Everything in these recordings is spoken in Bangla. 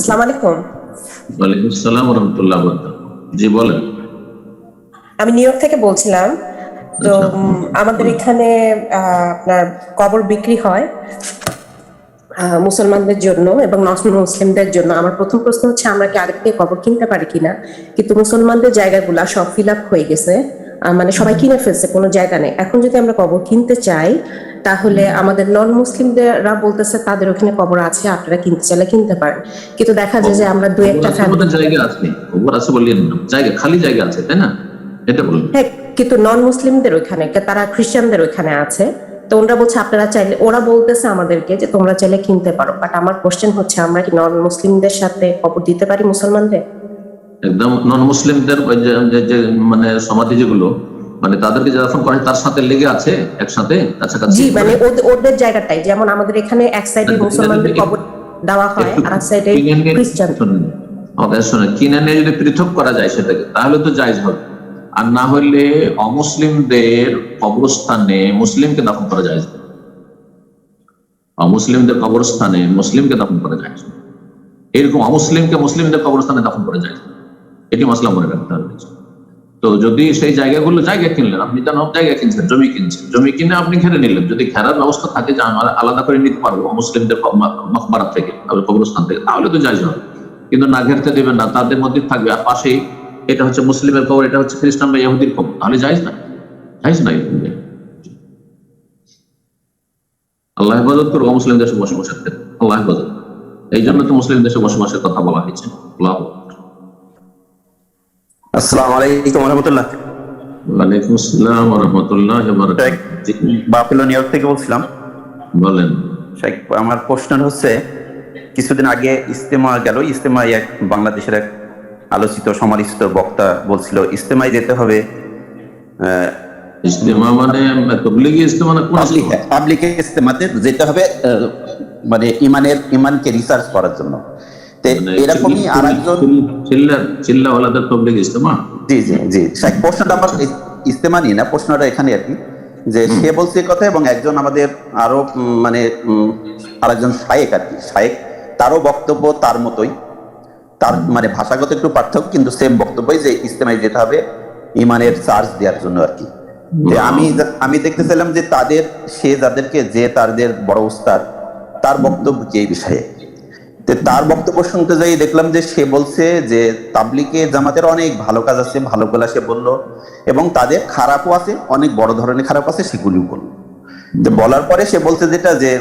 আসসালামু আলাইকুম। ওয়ালাইকুম আসসালাম ওয়া রাহমাতুল্লাহি ওয়া বারাকাতুহু। জি বলেন। আমি নিউ ইয়র্ক থেকে বলছিলাম। তো আচ্ছা। আমাদের এখানে আপনার কবর বিক্রি হয় মুসলমানদের জন্য এবং নন মুসলিমদের জন্য। আমার প্রথম প্রশ্ন হচ্ছে আমরা কি আগে থেকে কবর কিনতে পারি কিনা, কিন্তু মুসলমানদের জায়গাগুলা সব ফিল আপ হয়ে গেছে। মানে সবাই কিনে ফেলছে, কোনো জায়গা নেই। এখন যদি আমরা কবর কিনতে চাই তাহলে আমাদের নন মুসলিমদেররা বলতেছে তাদের ওখানে কবর আছে, আপনারা কিনতে চাইলে কিনতে পারেন। কিন্তু দেখা যায় যে আমরা দু একটা ফ্যামিলি, জায়গা আছে, খবর আছে বললেন না, জায়গা খালি জায়গা আছে, তাই না? এটা বলুন। হ্যাঁ, কিন্তু নন মুসলিমদের ওইখানে তারা খ্রিস্টানদের ওইখানে আছে। তো ওরা বলছে আপনারা চাইলে, ওরা বলতেছে আমাদেরকে যে তোমরা চাইলে কিনতে পারো। বাট আমার কোশ্চেন হচ্ছে আমরা কি নন মুসলিমদের সাথে কবর দিতে পারি মুসলমানদের? একদম নন মুসলিমদের ওই যে মানে সমাধি যেগুলো, মানে তাদেরকে যে দাফন করে তার সাথে লেগে আছে একসাথে কাছাকাছি। জি, মানে ওদের জায়গাটাই, যেমন আমাদের এখানে এক সাইডে মুসলমানদের কবর দেওয়া হয় আর এক সাইডে খ্রিস্টান। কিনে নিয়ে যদি পৃথক করা যায় সেটাকে, তাহলে তো জায়েজ হবে। আর না হলে অমুসলিমদের কবরস্থানে মুসলিমকে দাফন করা যায়, অমুসলিমদের কবরস্থানে মুসলিমকে দাফন করা যায়, এরকম অমুসলিমকে মুসলিমদের কবরস্থানে দাফন করা যায়, এটি মাসলা মনে রাখতে হবে। তো যদি সেই জায়গাগুলো, জায়গা কিনলেন আপনি, যেন জায়গা কিনছেন, জমি কিনছেন, জমি কিনে আপনি ঘেরে নিলেন, যদি ঘেরার ব্যবস্থা থাকে যে আমরা আলাদা করে নিতে পারবো মুসলিমদের মকবরা থেকে, কবরস্থান থেকে, তাহলে তো জায়েজ হবে। কিন্তু না ঘেরতে দেবেন না, তাদের মধ্যে থাকবে, আর পাশেই এটা হচ্ছে মুসলিমের কবর, এটা হচ্ছে খ্রিস্টান বা ইহুদির কবর, তাহলে জায়েজ না, জায়েজ না। আল্লাহ হেফাজত করবো মুসলিম দেশে বসবাসের ক্ষেত্রে, আল্লাহ হেফাজত। এই জন্য তো মুসলিম দেশে বসবাসের কথা বলা হয়েছে। আল্লাহ। আসসালামু আলাইকুম ওয়া রাহমাতুল্লাহ। ওয়ালাইকুম আসসালাম ওয়া রাহমাতুল্লাহি ওয়া বারাকাতুহু। বাফেলো নিউ ইয়র্ক থেকে বলছিলাম। বলেন। শেখ, আমার প্রশ্ন হচ্ছে, কিছুদিন আগে ইজতেমা গেল, ইজতেমায় এক বাংলাদেশের এক আলোচিত সমালোচিত বক্তা বলছিল ইজতেমায় যেতে হবে। ইজতেমা মানে তাবলীগী ইজতেমা না, কোন ইজতেমা? পাবলিক ইজতেমাতে যেতে হবে, মানে ইমানকে রিসার্চ করার জন্য। এরকমই আরেকজন চিল্লাওয়ালাদের তাবলীগী ইজতেমা। জি জি জি শেখ, প্রশ্নটা আমার ইজতেমা নিয়ে না, প্রশ্নটা এখানে আর কি, যে সে বলছে কথা এবং একজন আমাদের আরো মানে আরেকজন শায়েক আর কি, শায়েক, তারও বক্তব্য তার মতোই, তার মানে ভাষাগত একটু পার্থক্য, কিন্তু সেম বক্তব্যই যে ইজতেমায় যেতে হবে ইমানের চার্জ দেওয়ার জন্য আর কি। আমি দেখতেছিলাম যে যাদেরকে যে তাদের বড় উস্তাদ, তার বক্তব্য কি এই বিষয়ে। তার বক্তব্য শুনতে যাই দেখলাম যে সে বলছে যে তাবলিগে জামাতের অনেক ভালো কাজ আছে, ভালোগুলা সে বললো, এবং তাদের খারাপও আছে, অনেক বড় ধরনের খারাপ আছে, সেগুলিও বললো। তো বলার পরে সে বলছে যেটা, যে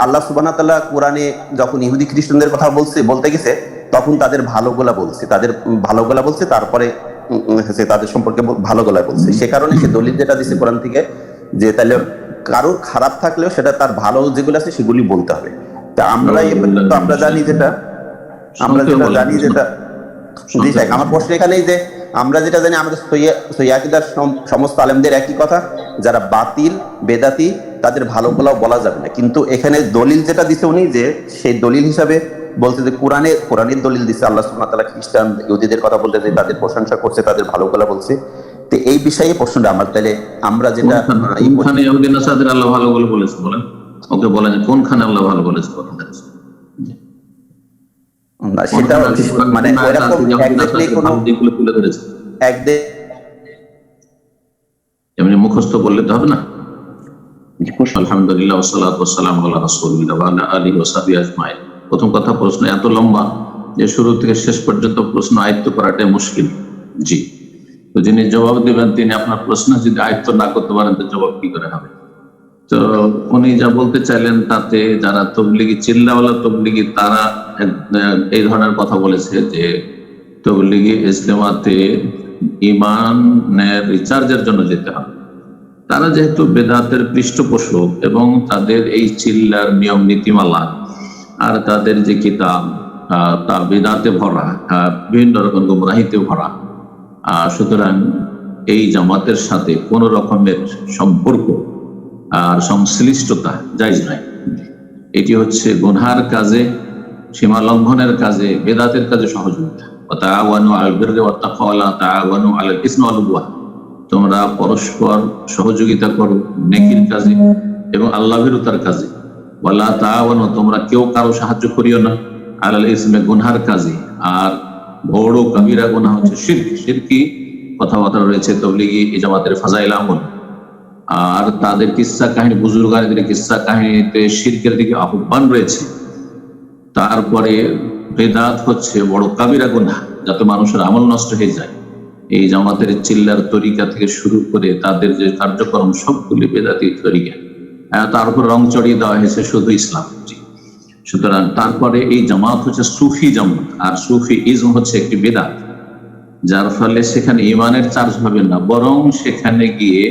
আল্লাহ সুবহানাহু ওয়া তাআলা কোরআনে যখন ইহুদি খ্রিস্টানদের কথা বলতে গেছে, তখন তাদের ভালোগুলা বলছে, তারপরে তাদের সম্পর্কে ভালোগুলা বলছে। সে কারণে সে দলিল যেটা দিচ্ছে কোরআন থেকে, যে তাহলে কারোর খারাপ থাকলেও সেটা তার ভালো যেগুলো আছে সেগুলি বলতে হবে। আমরা জানি যেটা জি শেখ, আমার প্রশ্ন এখানেই যে আমরা যেটা জানি, আমাদের সহিহ আকীদার সমস্ত আলেমদের একই কথা, যারা বাতিল বেদাতি তাদের ভালো গুলাও বলা যাবে না। কিন্তু এখানে দলিল যেটা দিছে উনি, যে সেই দলিল হিসাবে বলছে যে কোরআনের দলিল দিচ্ছে, আল্লাহ সুবহানাহু ওয়া তাআলা খ্রিস্টান ইহুদিদের কথা বলতে যে তাদের প্রশংসা করছে, তাদের ভালো গুলা বলছে। তো এই বিষয়ে প্রশ্নটা আমার, তাহলে আমরা যেটা ইহুদি নাসারাদের আল্লাহ ভালো বলে বলেছে, বলেন ওকে, বলেন কোনখানে আল্লাহ ভালো বলেছে, সেটা মানে এমনি মুখস্থ বললে তো হবে না। আলহামদুলিল্লাহ ওয়াসসালাতু ওয়াসসালামু আলা রাসূলিল্লাহ ওয়া আলা আলিহি ওয়া সাহবিহি আজমাইন। প্রথম কথা, প্রশ্ন এত লম্বা যে শুরু থেকে শেষ পর্যন্ত প্রশ্ন আয়ত্ত করাটাই মুশকিল। জি, তো যিনি জবাব দিবেন তিনি আপনার প্রশ্ন যদি আয়ত্ত না করতে পারেন তো জবাব কি করে হবে? তো উনি যা বলতে চাইলেন তাতে যারা তবলিগি, চিল্লাওয়ালা তবলিগি, তারা এই ধরনের কথা বলেছে যে তবলিগি ইজতেমাতে ইমানের রিচার্জের জন্য যেতে হবে। তারা যেহেতু বেদাতের পৃষ্ঠপোষক এবং তাদের এই চিল্লার নিয়ম নীতিমালা আর তাদের যে কিতাব তা বেদাতে ভরা, বিভিন্ন রকম গুমরাহিতে ভরা, সুতরাং এই জামাতের সাথে কোন রকমের সম্পর্ক আর সংশ্লিষ্টতা জায়েজ নয়। এটি হচ্ছে গুনহার কাজে, সীমা লঙ্ঘনের কাজে, বেদাতের কাজে সহযোগিতা। তাআওয়ানু আলাল বিররি ওয়াত তাকওয়া ওয়া লা তাআওয়ানু আলাল ইসমি ওয়াল উদওয়ান। তোমরা পরস্পর সহযোগিতা করো নেকির কাজে এবং আল্লাহ ভীরুতার কাজে। ওয়া লা তাআওয়ানু, তোমরা কেউ কারো সাহায্য করিও না আলাল ইসমে, গুনহার কাজী, আর বড় কবিরা গুনাহ হচ্ছে শিরক। শিরকি কথাবার্তা রয়েছে তবলিগি জামাতের ফাজাইল আমল, আর তাদের কিস্সা কাহিনী, বুজুর্গানদের কিস্সা কাহিনীতে শিরকের দিকে আহ্বান রয়েছে। তারপরে বেদাত হচ্ছে বড় কাবিরা গুনাহ, যাতে মানুষের আমল নষ্ট হয়ে যায়। এই জামাতের চিল্লার তরিকা থেকে শুরু করে তাদের যে কার্যক্রম সবগুলি বেদাতি তরিকা, তার উপর রং চড়িয়ে দেওয়া হয়েছে শুধু ইসলাম। সুতরাং তারপরে এই জামাত হচ্ছে সুফি জামাত, আর সুফি ইজম হচ্ছে একটি বেদাত, যার ফলে সেখানে ইমানের চার্জ হবে না, বরং সেখানে গিয়ে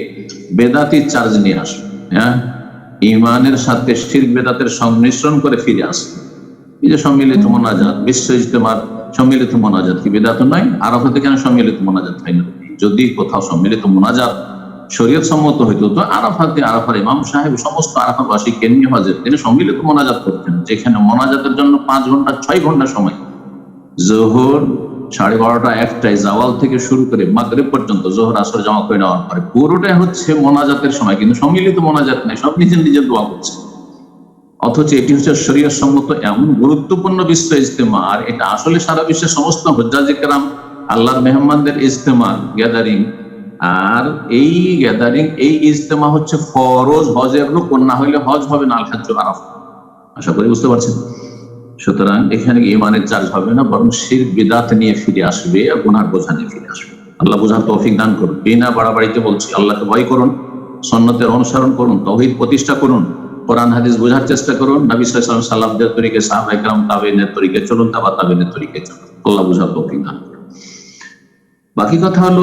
বেদাতির চার্জ নিয়ে আসবে। হ্যাঁ, ইমানের সাথে শিরক বেদাতের সংমিশ্রণ করে ফিরে আসবে। এই যে সম্মিলিত মোনাজাত, বিশ্ব ইজতেমার সম্মিলিত মোনাজাত কি বেদাত নয়? আরাফাতে কেন সম্মিলিত মোনাজাত হয় না? যদি কোথাও সম্মিলিত মোনাজাত শরীয়ত সম্মত হইতো, তো আরাফাতে আরাফার ইমাম সাহেব সমস্ত আরাফাবাসীকে নিয়ে হাজির, তিনি সম্মিলিত মোনাজাত করতেন, যেখানে মোনাজাতের জন্য 5 ঘন্টা 6 ঘন্টা সময়, জোহর 12:30 1টায় জাওয়াল থেকে শুরু করে মাগরিব পর্যন্ত, জোহর আসর জমা করে নেওয়ার পরে পুরোটাই হচ্ছে মোনাজাতের সময়, কিন্তু সম্মিলিত মোনাজাত নেই, সব নিজের নিজের দোয়া করছে। অথচ এটি হচ্ছে শরীয়ত সম্মত এমন গুরুত্বপূর্ণ বিশ্ব ইজতেমা, আর এটা আসলে সারা বিশ্বের সমস্ত হুজ্জাজ ইকরাম, আল্লাহর মেহমানদের ইজতেমা, গ্যাদারিং। আর এই গ্যাদারিং, এই ইজতেমা হচ্ছে ফরজ, হজের রুকন, না হইলে হজ হবে না। আল হাজ্জু আরাফা, আশা করি বুঝতে পারছেন। সুতরাং এখানে ইমানের চার্জ হবে না, বরং শিরক বিদআত নিয়ে ফিরে আসবে, গুনার বোঝা নিয়ে ফিরে আসবে। আল্লাহ বোঝার তৌফিক দান করুন। বিনা বাড়াবাড়িতে বলছি, আল্লাহকে ভয় করুন, সুন্নতের অনুসরণ করুন, তাওহীদ প্রতিষ্ঠা করুন, কোরআন হাদিস বোঝার চেষ্টা করুন, নবী সাল্লাল্লাহু আলাইহি ওয়াসাল্লাম সাল্লাফদের তরিকে, সাহাবায়ে কেরাম, তাবেঈনের তরিকে চলুন, তাবা তাবেঈনের তরিকে চলুন। আল্লাহ বোঝার তৌফিক দান করুন। বাকি কথা হলো,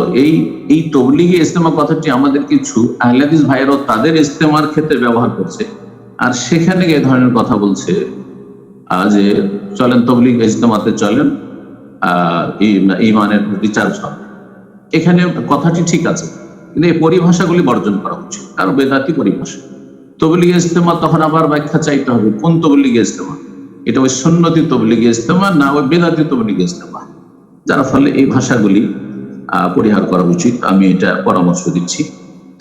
এই তবলিগি ইজতেমা কথাটি আমাদের কিছু আহলে হাদিস ভাইয়েরাও তাদের ইজতেমার ক্ষেত্রে ব্যবহার করছে, আর সেখানে এই ধরনের কথা বলছে যে চলেন তবলিগ ইজতেমাতে চলেন, ইমানের রিচার্জ হবে। এখানে কথাটি ঠিক আছে, কিন্তু এই পরিভাষাগুলি বর্জন করা উচিত, কারণ বেদাতি পরিভাষা। তবলিগ ইজতেমা তখন আবার ব্যাখ্যা চাইতে হবে, কোন তবলিগ ইজতেমা? এটা ওই সুন্নতি তবলিগ ইজতেমা না ওই বেদাতি তবলিগ ইজতেমা? যার ফলে এই ভাষাগুলি পরিহার করা উচিত, আমি এটা পরামর্শ দিচ্ছি।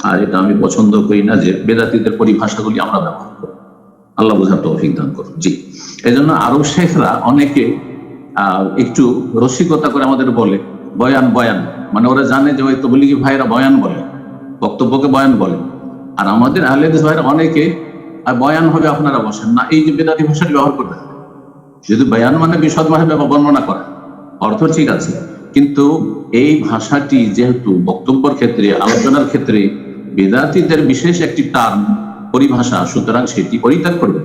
আর এটা আমি পছন্দ করি না যে বেদাতিদের পরিভাষাগুলি আমরা ব্যবহার করি। আল্লাহ বোঝার তৌফিক দান করুন। জি, এই জন্য আরব শেখরা অনেকে একটু রসিকতা করে আমাদের বলে বয়ান, মানে ওরা জানে যে ওই তবলিগি ভাইরা বয়ান বলে, বক্তব্যকে বয়ান বলে। আর আমাদের আহলে হাদিস ভাইরা অনেকে বয়ান হবে আপনারা বসেন না, এই যে বেদাতি ভাষাটি ব্যবহার করবেন। যদি বয়ান মানে বিশদভাবে বর্ণনা করা, অর্থ ঠিক আছে, কিন্তু এই ভাষাটি যেহেতু বক্তব্যের ক্ষেত্রে, আলোচনার ক্ষেত্রে বেদাতিদের বিশেষ একটি টার্ম, পরিভাষা, সুতরাং সেটি পরিত্যাগ করবে।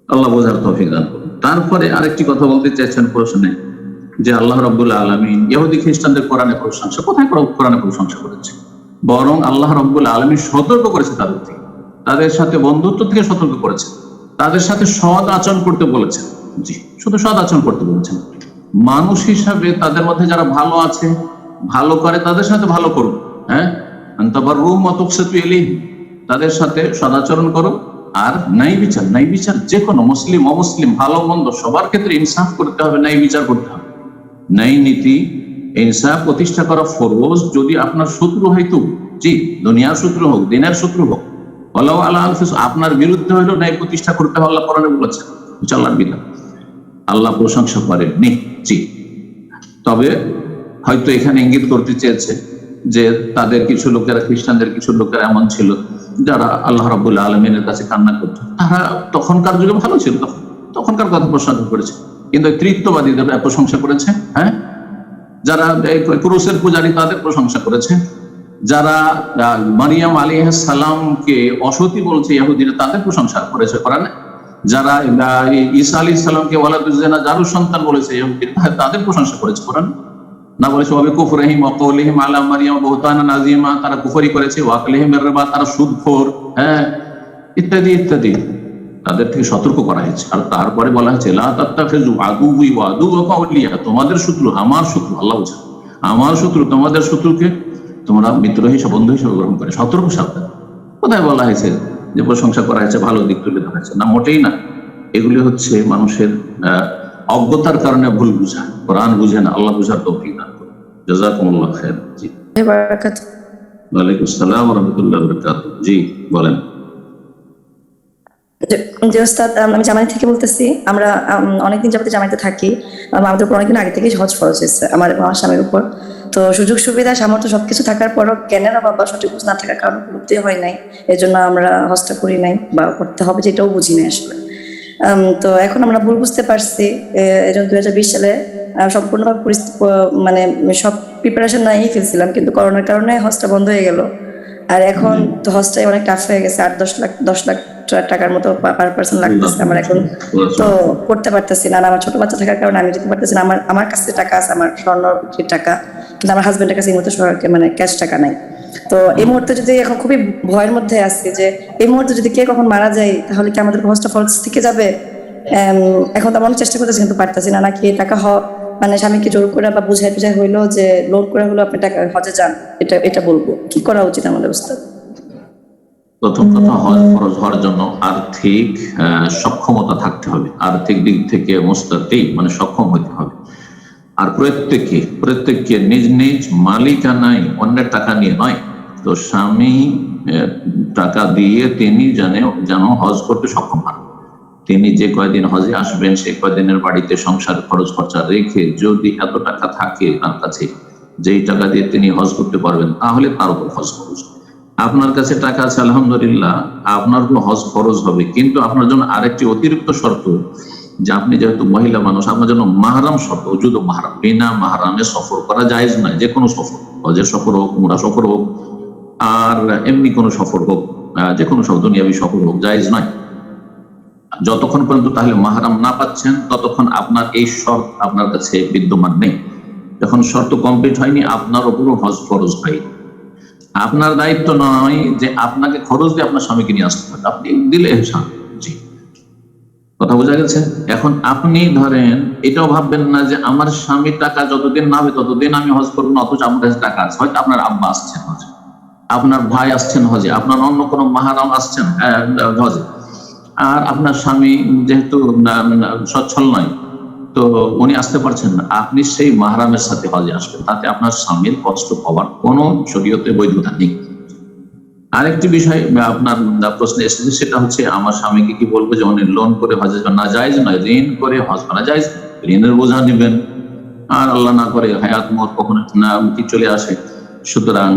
আল্লাহ বোঝার তৌফিক দান করুন। তারপরে আরেকটি কথা বলতে চাইছেন প্রশ্নে, যে আল্লাহ রাব্বুল আলামিন ইহুদি খ্রিস্টানদের কোরআনে প্রশংসা, কোথায় কোরআনে প্রশংসা করেছে? বরং আল্লাহ রাব্বুল আলামিন সতর্ক করেছে তাদের থেকে, তাদের সাথে বন্ধুত্ব থেকে সতর্ক করেছে, তাদের সাথে সৎ আচরণ করতে বলেছেন। জি, শুধু সৎ আচরণ করতে বলেছেন। মানুষ হিসাবে তাদের মধ্যে যারা ভালো আছে, ভালো করে, তাদের সাথে ভালো করুন। হ্যাঁ, তাদের সাথে সদাচরণ করো। আর ন্যায় বিচার যে কোনো মুসলিম অমুসলিম, ভালো মন্দ সবার ক্ষেত্রে ইনসাফ করতে হবে, ন্যায় বিচার করতে হবে। ন্যায় নীতি, ইনসাফ প্রতিষ্ঠা করা ফরজ। যদি আপনার শত্রু হয়তো, জি, দুনিয়ার শত্রু হোক, দিনের শত্রু হোক, আপনার বিরুদ্ধে হইলেও ন্যায় প্রতিষ্ঠা করতে হবে। আল্লাহ কোরআনে বলেছেন, আল্লাহর বিধান, আল্লাহ প্রশংসা করেননি। জি, তবে হয়তো এখানে ইঙ্গিত করতে চেয়েছে যে তাদের কিছু লোকেরা, খ্রিস্টানদের কিছু লোকেরা এমন ছিল যারা আল্লাহ রাব্বুল আলামিনের কাছে কান্না করত। তারা তখনকার যুগে ভালো ছিল, তখনকার কথা প্রশংসা করেছে, কিন্তু তৃতীয়বাদীদের প্রশংসা করেছে। হ্যাঁ, যারা ক্রুসের পূজারী তাদের প্রশংসা করেছে, যারা মারিয়াম আলাইহিস সালামকে অসতী বলছে ইহুদিরা, তাদের প্রশংসা করেছে কোরআনে। যারা ঈসা আলাইহিস সালামকে ওয়ালাদুজ জিনা, জারু সন্তান বলেছে ইহুদিরা, তাদের প্রশংসা করেছে কোরআন। না বলেছে ওয়াবি কুফরিহিম ওয়া কওলিহিম আলা মারইয়াম বুহতানান আযীমা, তারা কুফরি করেছে, ওয়া আকলিহিম রিবা, তারা সুদখোর, হ্যাঁ, ইত্যাদি ইত্যাদি, তাদের থেকে সতর্ক করা হয়েছে। আর তারপরে বলা হয়েছে লা তাত্তাখিযু আদুওয়ি ওয়া আদুওয়াকুম আউলিয়া, তোমাদের শত্রু আমার শত্রু, আল্লাহ বলেছেন আমার শত্রু, তোমাদের শত্রুকে তোমরা মিত্র হিসেবে, বন্ধু হিসেবে গ্রহণ করে। সতর্ক সাবধান। কোথায় বলা হয়েছে যে প্রশংসা করা হয়েছে, ভালো দিক তুলে ধরা হয়েছে? না, মোটেই না। এগুলি হচ্ছে মানুষের অজ্ঞতার কারণে ভুল বুঝা, কোরআন বুঝে না। আল্লাহ বুঝার তৌফিক দান করুন। জাযাকুমুল্লাহ খাইর। জি, ওয়ালাইকুম আসসালাম ওয়া রাহমাতুল্লাহি ওয়া বারাকাতুহু। জি, বলেন। যে ওস্তাদ, আমি জামাই থেকে বলতেছি। আমরা অনেকদিন যাবত জামাইতে থাকি। আমাদের উপর অনেকদিন আগে থেকে হজ ফরজ হয়েছে আমার এবং আমার স্বামীর উপর। তো সুযোগ সুবিধা সামর্থ্য সবকিছু থাকার পরও জ্ঞানের অভাব বা সঠিক বুঝ না থাকার কারণে করতে হয় নাই। এই জন্য আমরা হজটা করি নাই বা করতে হবে যেটাও বুঝি নাই আসলে। তো এখন আমরা ভুল বুঝতে পারছি। এই জন্য 2020 সালে সম্পূর্ণভাবে মানে সব প্রিপারেশন নিয়েই ফেলছিলাম, কিন্তু করোনার কারণে হজটা বন্ধ হয়ে গেল। আর এখন তো হজটাই অনেক টাফ হয়ে গেছে। 8-10 লাখ টাকার মতো পার পার্সন লাগতেছে আমার এখন। তো করতে পারতেছি না। আর আমার ছোট বাচ্চা থাকার কারণে আমি যেতে পারতেছি না। আমার কাছে টাকা আছে, আমার স্বর্ণ বিক্রির টাকা, কিন্তু আমার হাজবেন্ডের কাছে এই মুহূর্তে মানে ক্যাশ টাকা নাই। তো এই মুহূর্তে যদি এখন খুবই ভয়ের মধ্যে আছি যে এই মুহূর্তে যদি কে কখন মারা যায় তাহলে কি আমাদের হজটা ফরজ থেকে যাবে। এখন তো আমি অনেক চেষ্টা করতেছি কিন্তু পারতেছি না। নাকি এই টাকা মানে স্বামীকে জোর করে বা বুঝাই টুঝাই হইলো যে লোন করে হলো আপনি টাকা হজে যান, এটা বলবো কি করা উচিত আমাদের অবস্থা? প্রথম কথা, হজ ফরজ হওয়ার জন্য আর্থিক সক্ষমতা থাকতে হবে। আর্থিক দিক থেকে মুস্তাকিম মানে সক্ষম হতে হবে। আর প্রত্যেককে নিজ নিজ মালিকানায় অন্যের টাকা নিয়ে নয়। তো স্বামী টাকা দিয়ে তিনি যেন হজ করতে সক্ষম হন। তিনি যে কয়দিন হজে আসবেন সেই কয়দিনের বাড়িতে সংসার খরচ খরচা রেখে যদি এত টাকা থাকে তার কাছে, যেই টাকা দিয়ে তিনি হজ করতে পারবেন, তাহলে তার উপর হজ খরচ। আপনার কাছে টাকা আছে আলহামদুলিল্লাহ, আপনার উপর হজ খরচ হবে। কিন্তু আপনার জন্য আরেকটি অতিরিক্ত শর্ত, যে আপনি যেহেতু মহিলা মানুষ, আপনার জন্য মাহরাম শর্ত, যুদ মাহরাম, বিনা মাহরামে সফর করা জায়েজ নয়। যে কোনো সফর, হজের সফর হোক, উমরা সফর হোক, আর এমনি কোনো সফর হোক, যে কোনো সব দুনিয়াবি সফর হোক, জায়েজ নয় যতক্ষণ পর্যন্ত তাহলে মাহরাম না পাচ্ছেন, ততক্ষণ আপনার এই শর্ত আপনার কাছে বিদ্যমান নেই। যখন শর্ত কমপ্লিট হয়নি, আপনার উপরও হজ ফরজ হয়নি। আপনার দায়িত্ব নয় যে আপনাকে খরচ দিয়ে আপনার স্বামীকে নিয়ে আসতে হবে, আপনি দিলে এহসান। জি, কথা বোঝা গেছে? এখন আপনি ধরেন এটাও ভাববেন না যে আমার স্বামীর টাকা যতদিন না হবে ততদিন আমি হজ করবো না, অথচ আমার কাছে টাকা আছে। হয়তো আপনার আব্বা আসছেন হজে, আপনার ভাই আসছেন হজে, আপনার অন্য কোনো মাহারাম আসছেন হজে, আর আপনার স্বামী যেহেতু সচ্ছল নয়, তো উনি আসতে পারছেন না, আপনি সেই মাহরামের সাথে হজে আসবেন। তাতে আপনার স্বামীর কষ্ট পাওয়ার কোনো শরীয়তে বৈধতা নেই। আরেকটি বিষয় আপনার প্রশ্নে এসেছে, সেটা হচ্ছে আমার স্বামীকে কি বলবো যে উনি লোন করে হজে যাবেন? না, জায়েজ নয়। ঋণ করে হজ করা জায়েজ। ঋণের বোঝা নেবেন, আর আল্লাহ না করে হায়াত মত কখনো না কি চলে আসে। সুতরাং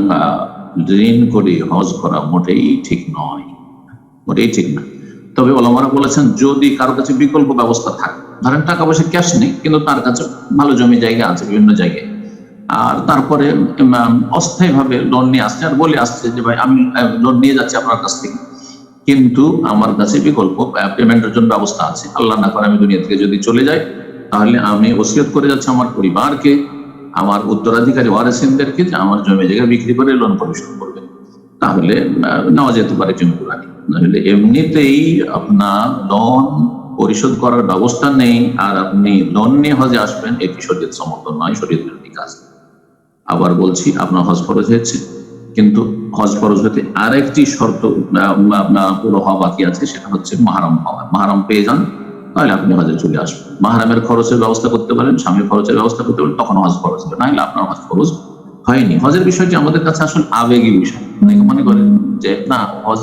ঋণ করে হজ করা মোটেই ঠিক নয়, মোটেই ঠিক না। তবে ওলামারা বলেছেন যদি কারো কাছে বিকল্প ব্যবস্থা থাকে, ধরেন টাকা পয়সা ক্যাশ নেই কিন্তু তার কাছে ভালো জমি জায়গা আছে বিভিন্ন জায়গায়, আর তারপরে অস্থায়ী ভাবে লোন নিয়ে আসছে, আর বলে আসছে যে ভাই আমি লোন নিয়ে যাচ্ছি আপনার কাছ থেকে, কিন্তু আমার কাছে বিকল্প পেমেন্টের জন্য ব্যবস্থা আছে। আল্লাহ না করে আমি দুনিয়া থেকে যদি চলে যাই, তাহলে আমি ওসিয়ত করে যাচ্ছি আমার পরিবারকে, আমার উত্তরাধিকারী ওয়ারিসিনদেরকে, যে আমার জমি জায়গা বিক্রি করে লোন পরিশোধ করবে। তাহলে নেওয়া যেতে পারে জমিগুলাকে। নাহলে এমনিতেই আপনার লোন পরিশোধ করার ব্যবস্থা নেই আর আপনি লোন নিয়ে হজে আসবেন, এটি শরীয়ত সমর্থন নয়, শরীয়ত বিরোধী কাজ। আবার বলছি, আপনার হজ ফরজ হয়েছে, কিন্তু হজ ফরজ হতে আরেকটি শর্ত আপনার পুরো হওয়া বাকি আছে, সেটা হচ্ছে মাহরাম পাওয়া। মাহরাম পেয়ে যান, তাহলে আপনি হজে চলে আসবেন। মাহরামের খরচের ব্যবস্থা করতে পারেন, স্বামীর খরচের ব্যবস্থা করতে পারেন, তখন হজ ফরজ হবে। নাহলে আপনার হজ ফরজ হয়নি। হজের বিষয়টি আমাদের কাছে আসলে আবেগী বিষয়। অনেকে মনে করেন যে না, হজ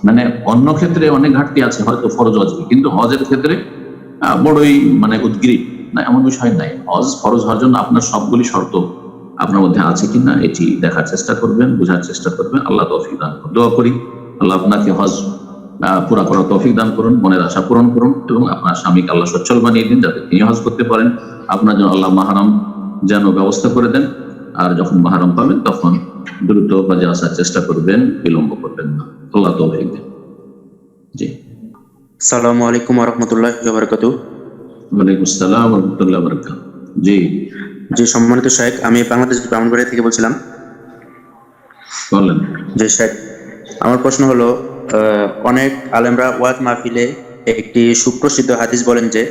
মানে অন্য ক্ষেত্রে অনেক ঘাটতি আছে, হয়তো ফরজ হজ, কিন্তু হজের ক্ষেত্রে বড়ই মানে উদ্গ্রীব না, এমন বিষয় নাই। হজ ফরজ হওয়ার জন্য আপনার সবগুলি শর্ত আপনার মধ্যে আছে কিনা এটি দেখার চেষ্টা করবেন, বোঝার চেষ্টা করবেন। আল্লাহ তৌফিক দান করুন। দোয়া করি আল্লাহ আপনাকে হজ পুরা করার তৌফিক দান করুন, মনের আশা পূরণ করুন, এবং আপনার স্বামীকে আল্লাহ সচ্ছল বানিয়ে দিন যাতে তিনি হজ করতে পারেন। আপনার জন্য আল্লাহ মাহরাম যেন ব্যবস্থা করে দেন, আর যখন মাহরাম পাবেন তখন দ্রুত কাজে আসার চেষ্টা করবেন, বিলম্ব করবেন না। আল্লাহ তৌফিক দেন। জি, আসসালামু আলাইকুম ওয়া রাহমাতুল্লাহি ওয়া বারাকাতুহু। ওয়ালাইকুম আসসালাম ওয়া রাহমাতুল্লাহি ওয়া বারাকাতুহু। জি জি, সম্মানিত শাইখ, আমি বাংলাদেশ ব্রাহ্মণবাড়িয়া থেকে বলছিলাম। বলেন। জি শাইখ, আমার প্রশ্ন হলো, অনেক আলেমরা ওয়াজ মাহফিলে একটি সুপ্রসিদ্ধ হাদিস বলেন যে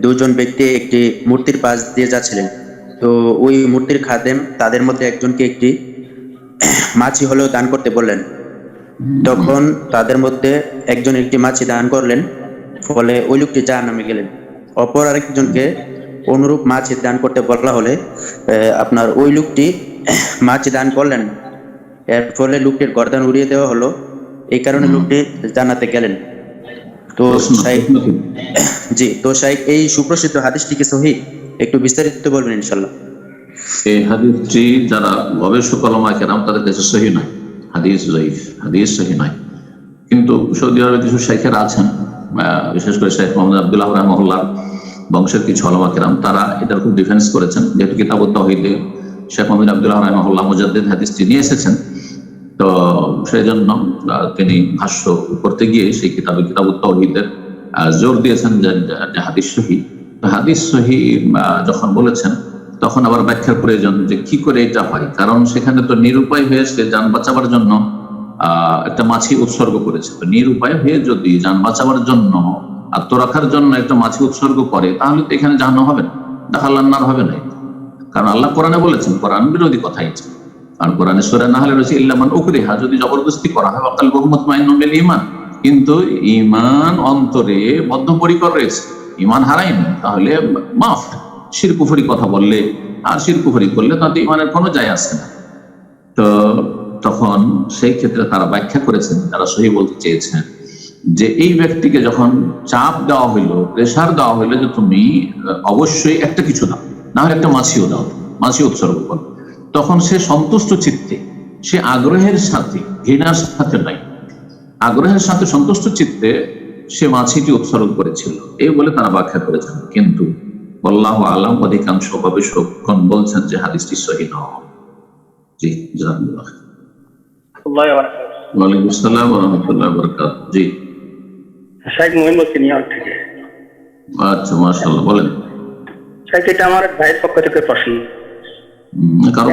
দুজন ব্যক্তি একটি মূর্তির পাশ দিয়ে যাচ্ছিলেন। তো ওই মূর্তির খাদেম তাদের মধ্যে একজনকে একটি মাছি হলেও দান করতে বললেন। তখন তাদের মধ্যে একজন একটি মাছি দান করলেন, ফলে ওই লোকটি জাহান্নামে গেলেন। অপর আরেকজনকে অনুরূপ মাছি দান করতে বলা হলে আপনার ওই লোকটি মাছি দান করলেন না। এর ফলে লোকটির গর্দান উড়িয়ে দেওয়া হলো, এই কারণে লোকটি জান্নাতে গেলেন। তো প্রশ্ন শাইখ, প্রশ্ন কি? জি, তো শাইখ এই সুপ্রসিদ্ধ হাদিসটি কি সহিহ? একটু বিস্তারিত বলবেন ইনশাল্লাহ। এই হাদিসটি যারা গবেষক ওলামায়ে কেরাম তাদের কাছে সহিহ নয়, হাদিস জয়ীফ, হাদিস সহিহ নয়। কিন্তু সৌদি আরবে কিছু শাইখেরা আছেন, বিশেষ করে শেখ মোহাম্মদ আব্দুল্লাহ রাহিমাহুল্লাহ বংশের কিছু ওলামা কেরাম, তারা এটার খুব ডিফেন্স করেছেন। যেহেতু কিতাবুত তাওহীদে শেখ মোহাম্মদ আব্দুল্লাহ রাহিমাহুল্লাহ মুজাদ্দিদ হাদিসটি নিয়ে এসেছেন, তো সেই জন্য তিনি ভাষ্য করতে গিয়ে সেই কিতাবুত তাওহীদের জোর দিয়েছেন যে হাদিস সহিহ। তো হাদিস সহিহ যখন বলেছেন, তখন আবার ব্যাখ্যার প্রয়োজন যে কি করে এটা হয়। কারণ সেখানে তো নিরুপায় হয়েছে যান বাঁচাবার জন্য একটা মাছি উৎসর্গ করেছে। তো নিরুপায় হয়ে যদি যান বাঁচাবার জন্য, আত্মরক্ষার জন্য একটা মাছি উৎসর্গ করে, তাহলে তো এখানে জাহান্নাম হবে না, দাখালান্নার হবে না। কারণ আল্লাহ কোরআনে বলেছেন, কোরআন বিরোধী কথাই। কারণ কোরআনে সূরা নাহলে রয়েছে ইল্লামান উকরিহা, যদি জবরদস্তি করা হয়, ওয়াকালবুহু মুতমাইন্নুন বিল ঈমান, কিন্তু ঈমান অন্তরে বদ্ধপরিকর রয়েছে, ঈমান হারায়নি, তাহলে মাফ। শিরক কুফরি কথা বললে আর শিরক কুফরি করলে তাতে ঈমানের কোনো যায় আসে না। তো তখন সেই ক্ষেত্রে তারা ব্যাখ্যা করেছেন, তারা সহিহ বলতে চেয়েছেন যে এই ব্যক্তিকে যখন চাপ দেওয়া হইলো, প্রেসার দেওয়া হইলো যে তুমি অবশ্যই একটা কিছু দাও, না হলে একটা মাছিও দাও, মাছি উৎসর্গ করো, তখন সে সন্তুষ্ট চিত্তে, সে আগ্রহের সাথে, ঘৃণার সাথে নাই, আগ্রহের সাথে সন্তুষ্ট চিত্তে সে মাছিটি উৎসর্গ করেছিল, এই বলে তারা ব্যাখ্যা করেছেন। কিন্তু আল্লাহু আলাম, অধিকাংশ গবেষকগণ বলছেন যে হাদিসটি সহিহ নয়। জি, জাযাকাল্লাহ। ওয়ালাইকুম আসসালাম ওয়া রাহমাতুল্লাহি ওয়া বারাকাতুহু। জি, শাইখ মুহিন বলছি নিউ ইয়র্ক থেকে। আচ্ছা, মাশাআল্লাহ, বলেন। শাইখ, এটা আমার ভাইয়ের পক্ষ থেকে প্রশ্ন। কারণ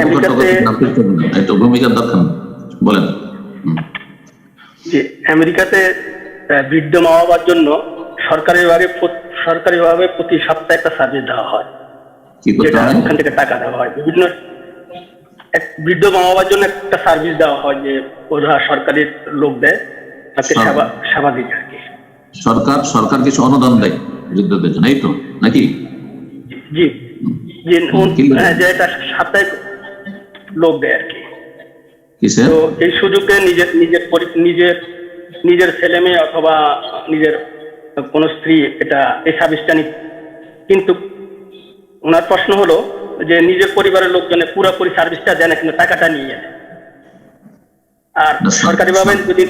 একটু ভূমিকার দরকার, বলেন। যে আমেরিকাতে বৃদ্ধ মা বাবার জন্য সরকারিভাবে প্রতি সপ্তাহে একটা সার্ভিস দেওয়া হয়, কি করতে যেটা হয়? ওখান থেকে টাকা দেওয়া হয়। বিভিন্ন বৃদ্ধ মা বাবার জন্য একটা সার্ভিস দেওয়া হয়, যে ওরা সরকারি লোক দেয় তাকে সেবা দিতে আর কি। সরকার কিছু অনুদান দেয় বৃদ্ধদের জন্য, এই তো নাকি? জি জি, যে এটা সাপ্তাহিক লোক দেয় আর কি। কিসে? তো এই সুযোগে নিজের ছেলে মেয়ে অথবা নিজের কোন স্ত্রী এই সার্ভিসটা নিতে, কিন্তু ওনার প্রশ্ন হলো যে নিজের পরিবারের লোকজনে পুরোপুরি সার্ভিসটা দেয় না, কিন্তু টাকাটা নিয়ে যায়। আর সরকারিভাবে যদি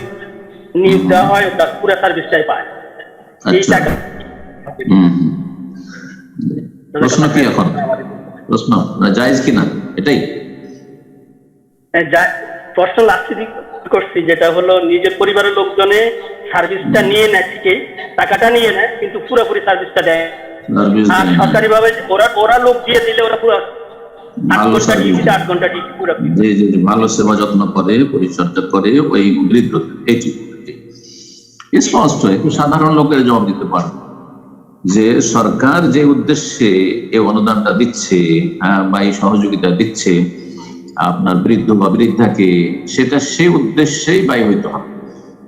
নিয়োগ দেওয়া হয়, ওটা পুরো সার্ভিসটাই পায়, এই টাকা। প্রশ্ন কি এখন? প্রশ্ন জায়েজ কিনা, এটাই প্রশ্ন লাস্টে করছি, যেটা হলো নিজের পরিবারের লোকজনে সার্ভিসটা নিয়ে নেয়, ঠিকই টাকাটা নিয়ে নেয়, কিন্তু পুরোপুরি সার্ভিসটা দেয়। আর সরকারি ভাবে ওরা লোক দিয়ে দিলে ওরা পুরো 8 ঘন্টা ডিউটি, 8 ঘন্টা ডিউটি পুরো ভালো সেবা যত্ন করে, পরিচর্যা করে ওই বৃদ্ধ। এটি স্পষ্ট, একটু সাধারণ লোকের জবাব দিতে পারবে যে সরকার যে উদ্দেশ্যে এই অনুদানটা দিচ্ছে বা এই সহযোগিতা দিচ্ছে আপনার বৃদ্ধ বা বৃদ্ধাকে, সেটা সে উদ্দেশ্যেই ব্যয় হইতে হবে।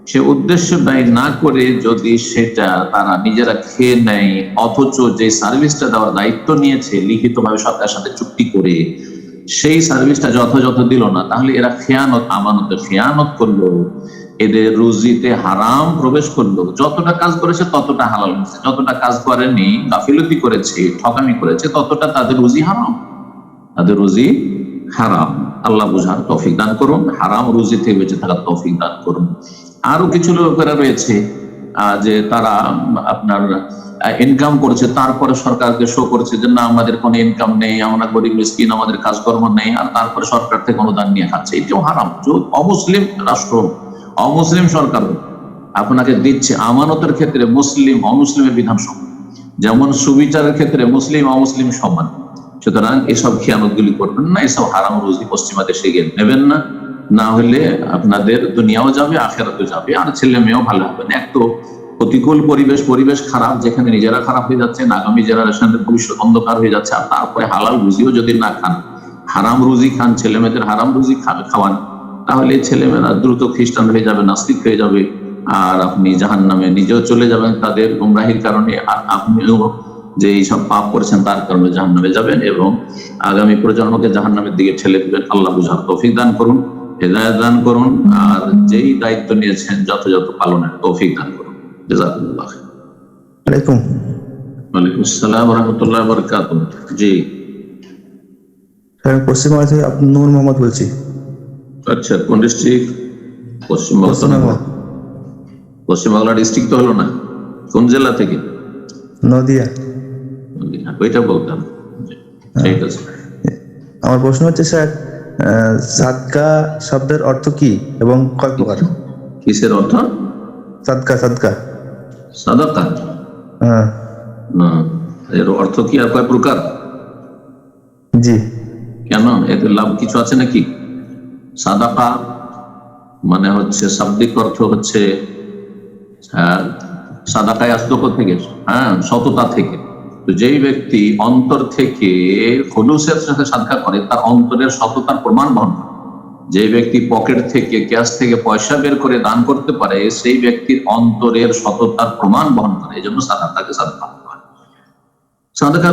সে উদ্দেশ্যে ব্যয় না করে যদি সেটা তারা নিজেরা খেয়ে নেয়, অথচ যে সার্ভিসটা দেওয়ার দায়িত্ব নিয়েছে লিখিতভাবে সরকারের সাথে চুক্তি করে, সেই সার্ভিসটা যথাযথ দিল না, তাহলে এরা খেয়ানত, আমানতে খেয়ানত করলো, এদের রুজিতে হারাম প্রবেশ করলো। যতটা কাজ করেছে ততটা হালাল হয়েছে, যতটা কাজ করেনি, গাফিলতি করেছে, ঠকামি করেছে, ততটা তাদের রুজি হারাম, তাদের রুজি হারাম। আল্লাহ বুঝার তৌফিক দান করুন, হারাম রুজি থেকে বেঁচে থাকার তৌফিক দান করুন। আরো কিছু লোকেরা রয়েছে যে তারা আপনার ইনকাম করছে, তারপরে সরকারকে শো করছে যে না আমাদের কোনো ইনকাম নেই, আমরা গরিব মিসকিন, আমাদের কাজকর্ম নেই, আর তারপরে সরকার থেকে অনুদান নিয়ে খাচ্ছে। এটাও হারাম। অমুসলিম রাষ্ট্র, অমুসলিম সরকার আপনাকে দিচ্ছে, আমানতের ক্ষেত্রে মুসলিম অমুসলিমের বিধান সমান, যেমন সুবিচারের ক্ষেত্রে মুসলিম অমুসলিম সমান। সুতরাং এসব খেয়ানতগুলি করবেন না, এসব হারাম রুজি পশ্চিমা দেশে গিয়ে নেবেন না, না হলে আপনাদের দুনিয়াও যাবে, আখিরাতেও যাবে, আর ছেলে মেয়েও ভালো হবে না। এক তো প্রতিকূল পরিবেশ খারাপ, যেখানে নিজেরা খারাপ হয়ে যাচ্ছে, আগামী জেনারেশনের ভবিষ্যৎ অন্ধকার হয়ে যাচ্ছে, আর তারপরে হালাল রুজিও যদি না খান, হারাম রুজি খান, ছেলে মেয়েদের হারাম রুজি খাওয়ান, তাহলে ছেলেমেয়েরা দ্রুত খ্রিস্টান হয়ে যাবে, নাস্তিক হয়ে যাবে, আর আপনি জাহান্নামে নিজেও চলে যাবেন তাদের গুমরাহির কারণে, আর আপনিও যে এইসব পাপ করেছেন তার কারণে জাহান্নামে যাবেন, এবং আগামী প্রজন্মকে জাহান্নামের দিকে ঠেলে দিবেন। আল্লাহ বুঝার তৌফিক দান করুন, হেদায়েত দান করুন, আর যেই দায়িত্ব নিয়েছেন যথাযথ পালনের তৌফিক দান করুন। জাযাকুমুল্লাহ খাইর। ওয়ালাইকুম। ওয়ালাইকুম আসসালাম ওয়া রাহমাতুল্লাহি ওয়া বারাকাতুহু। জি, স্যার আমি পশ্চিমবঙ্গ থেকে নূর মোহাম্মদ বলছি। আচ্ছা, কোন ডিস্ট্রিক্ট? পশ্চিমবঙ্গ। পশ্চিমবাংলা ডিস্ট্রিক্ট তো হলো না, কোন জেলা থেকে? নদিয়া। ওইটা বলতাম। জি, ঠিক আছে। আমার প্রশ্ন হচ্ছে স্যার, সাদকা শব্দের অর্থ কি এবং কয় প্রকার? কিসের অর্থ? সাদকা। সাদাকা। হ্যাঁ। এর অর্থ কি আর কয় প্রকার? জি। কেন, এতে লাভ কিছু আছে নাকি? সাদাকা মানে হচ্ছে শাব্দিক অর্থ হচ্ছে সাদাকায় আসতো থেকে, সততা থেকে। তো যেই ব্যক্তি অন্তর থেকে খুলুসের সাথে সাদকা করে, তার অন্তরের সততার প্রমাণ বহন করে। যে ব্যক্তি পকেট থেকে, ক্যাশ থেকে পয়সা বের করে দান করতে পারে, সেই ব্যক্তির অন্তরের সততার প্রমাণ বহন করে। এই জন্য সাদাকাকে সাদকা বলা হয়। সাদাকা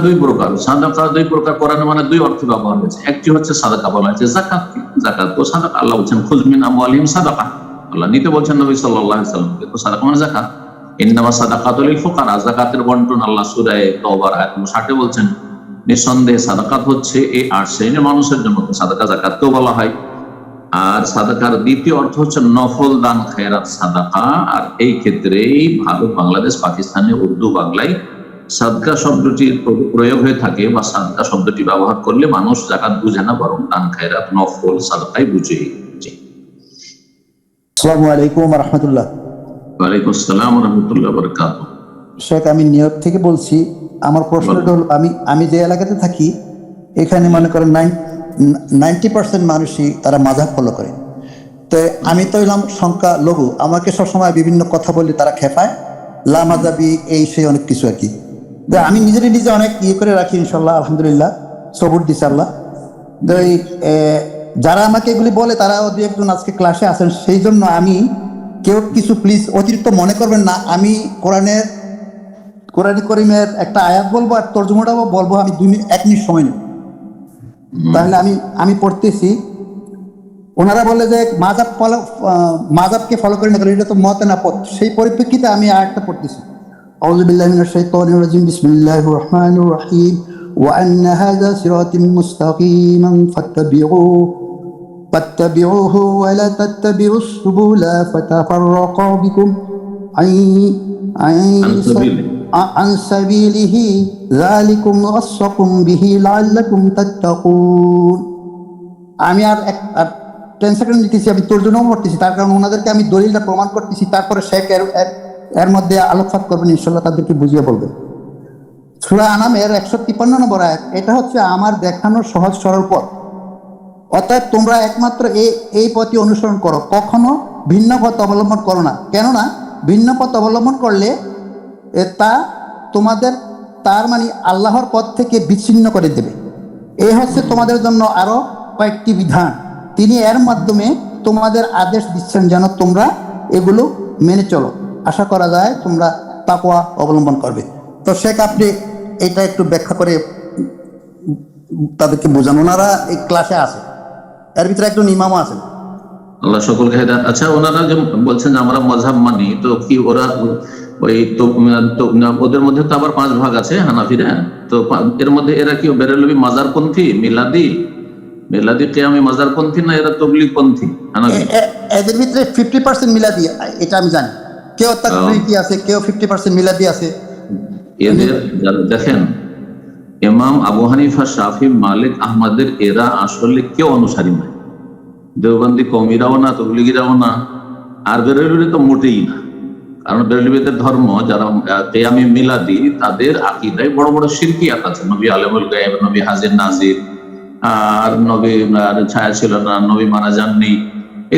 দুই প্রকার কোরআনে মানে দুই অর্থ ব্যবহার হয়েছে। একটি হচ্ছে সাদাকা, বলা হয়েছে যাকাত। যাকাত তো সাদাকা, আল্লাহ বলছেন খুয মিন আমওয়ালিহিম সাদাকা, আল্লাহ নিতে বলছেন নবী সাল্লাল্লাহু আলাইহি ওয়াসাল্লামকে। তো সাদাকা মানে যাকাত। ইন্নামা সাদাকাতু লিল ফুকারা, যাকাতের বন্টন আল্লাহ সূরা তাওবার আয়াত 60 বলছেন নিঃসন্দেহে সাদাকাত হচ্ছে এই 8 শ্রেণীর মানুষের জন্য। সাদাকা যাকাতকেও বলা হয়। আর সাদাকার দ্বিতীয় অর্থ হচ্ছে নফল দান, খেরাত, সাদাকা। আর এই ক্ষেত্রেই ভারত, বাংলাদেশ, পাকিস্তানে উর্দু বাংলায় সাদকা শব্দটির প্রয়োগ হয়ে থাকে, বা সাদকা শব্দটি ব্যবহার করলে মানুষ যাকাত বুঝে না, বরং দান, খেরাত, নফল, সাদকাই বুঝে। আসসালামু আলাইকুম ওয়া রাহমাতুল্লাহ। ওয়ালাইকুম আসসালাম ওয়া রাহমাতুল্লাহি ওয়া বারাকাতুহু। শেখ, আমি নিউ ইয়র্ক থেকে বলছি। আমার প্রশ্নটা হলো, আমি যে এলাকাতে থাকি এখানে মনে করেন 90% মানুষই তারা মাযহাব ফলো করে। তো আমি তো এলাম সংখ্যা লঘু, আমাকে সবসময় বিভিন্ন কথা বলে তারা খেপায়, লা মাযহাবি, এই সেই অনেক কিছু আর কি। তো আমি নিজে অনেক করে রাখি, ইনশাল্লাহ আলহামদুলিল্লাহ সবুর দিছে আল্লাহ। তো যারা আমাকে এগুলি বলে তারাও দু একজন আজকে ক্লাসে আছেন, সেই জন্য আমি কেউ কিছু প্লিজ অতিরিক্ত মনে করবেন না। আমি কোরআনে করিমের একটা আয়াত বলবো আর তর্জমাটাও বলবো, আমি 1 মিনিট সময় নেব। তাহলে আমি পড়তেছি। ওনারা বলে যে মাযহাবকে ফলো করি না, এটা তো মত না পথ। সেই পরিপ্রেক্ষিতে আমি আয়াতটা পড়তেছি। আউযু বিল্লাহি মিনাশ শাইতানির রাজিম, বিসমিল্লাহির রহমানির রহিম। ওয়া আন্না হাযা সিরাতি মুস্তাকিমান فاتبعوه ولا تتبعوا السبل فتفرق بكم عن سبيله ذلكم وصاكم به لعلكم تتقون। আমি আর 10 সেকেন্ড নিতেছি, আমি তর্জমাও করতেছি, তার কারণ ওনাদেরকে আমি দলিলটা প্রমাণ করতেছি। তারপরে শেখ এর মধ্যে আলোকপাত করবেন, ইনশাল্লাহ তাদেরকে বুঝিয়ে বলবেন। সূরা আনামের 153 নম্বর আয়াত। এটা হচ্ছে আমার দেখানোর সহজ সরল পথ, অর্থাৎ তোমরা একমাত্র এই পথই অনুসরণ করো, কখনো ভিন্ন পথ অবলম্বন করো না। কেননা ভিন্ন পথ অবলম্বন করলে তা তোমাদের তার মানে আল্লাহর পথ থেকে বিচ্ছিন্ন করে দেবে। এই হচ্ছে তোমাদের জন্য আরো কয়েকটি বিধান, তিনি এর মাধ্যমে তোমাদের আদেশ দিচ্ছেন যেন তোমরা এগুলো মেনে চলো। আশা করা যায় তোমরা তাকওয়া অবলম্বন করবে। তো শেখ, আপনি এটা একটু ব্যাখ্যা করে তাদেরকে বোঝান। ওনারা এই ক্লাসে আছে, এর ভিতরে একজন ইমামও আছেন। আল্লাহ সকলকে হেদায়েত। আচ্ছা, ওনারা যে বলছেন যে আমরা মাযহাব মানি, তো কি ওরা ওই তো ওদের মধ্যে তো আবার 5 ভাগ আছে হানাফিরা। তো এর মধ্যে এরা কি বেরেলভি মাজারপন্থী, মিলাদি কিয়ামি মাজারপন্থী, না এরা তাবলীগপন্থী হানাফি? এদের ভিতরে 50% মিলাদি, এটা আমি জানি। কেউ তাকফিরি আছে, কেউ 50% মিলাদি আছে। এদের দেখেন, ইমাম আবু হানিফা, শাফি, মালিক, আহমদের এরা আসলে কেউ অনুসারী নয়। দেওবন্দি কওমিরাও না, তবলিগিরাও না, আর বেরেলভি তো মোটেই না। কারণ বেরেলভিদের ধর্ম যারা কিয়ামি মিলাদি, তাদের আকীদায় বড় বড় শিরকিয়াত আছে। নবী আলেমুল গায়েব, নবী হাজির নাজির, আর নবী ছায়া ছিল না, নবী মারা যাননি,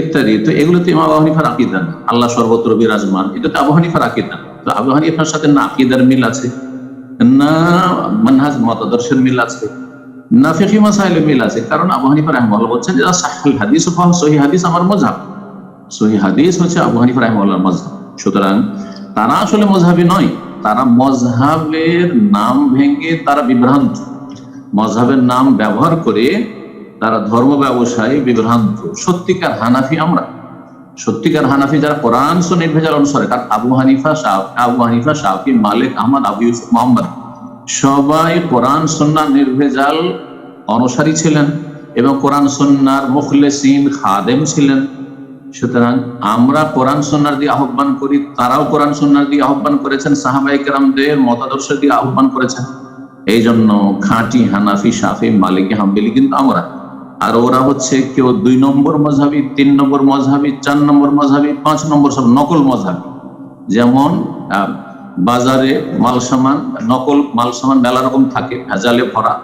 ইত্যাদি। তো এগুলো তো ইমাম আবু হানিফার আকীদা না। আল্লাহ সর্বত্র বিরাজমান, এটা তো আবু হানিফার আকীদা। তো আবু হানিফার সাথে না আকীদার মিল আছে, না মানহাজ মতাদর্শের মিল আছে, না ফিকহি মাসাইলে মিল আছে। কারণ আবু হানিফা রাহিমাহুল্লাহ বলছেন যে সাহিহ হাদিস ফাহ সহিহ হাদিস আমার মাযহাব, সহিহ হাদিস হচ্ছে আবু হানিফা রাহিমাহুল্লাহর মাযহাব। সুতরাং তারা আসলে মাযহাবী নয়, তারা মাযহাবের নাম ভেঙে তারা বিভ্রান্ত, মাযহাবের নাম ব্যবহার করে তারা ধর্ম ব্যবসায়ী বিভ্রান্ত। সত্যিকার হানাফি আমরা, সত্যিকার হানাফি যারা কোরআন সুন্নাহ নির্ভেজাল অনুসারে, কারণ আবু হানিফা শাফি মালিক আহমদ আবু ইউসুফ মোহাম্মদ সবাই কোরআন সুন্নাহ নির্ভেজাল অনুসারী ছিলেন এবং কোরআন সুন্নাহর মুখলেসিন খাদেম ছিলেন। সুতরাং আমরা কোরআন সুন্নাহর দিয়ে আহ্বান করি, তারাও কোরআন সুন্নাহর দিয়ে আহ্বান করেছেন, সাহাবায়ে কেরামদের মতাদর্শ দিয়ে আহ্বান করেছেন। এই জন্য খাঁটি হানাফি শাফি মালিকি হাম্বলি কিন্তু আমরা। আর ওরা হচ্ছে কেউ 2 নম্বর মযহাবি, 3 নম্বর মযহাবি, 4 নম্বর মযহাবি, 5 নম্বর, সব নকল মযহাবি। যেমন বাজারে মালসামান, নকল মালসামান মেলা রকম থাকে, ভেজালে ভরা।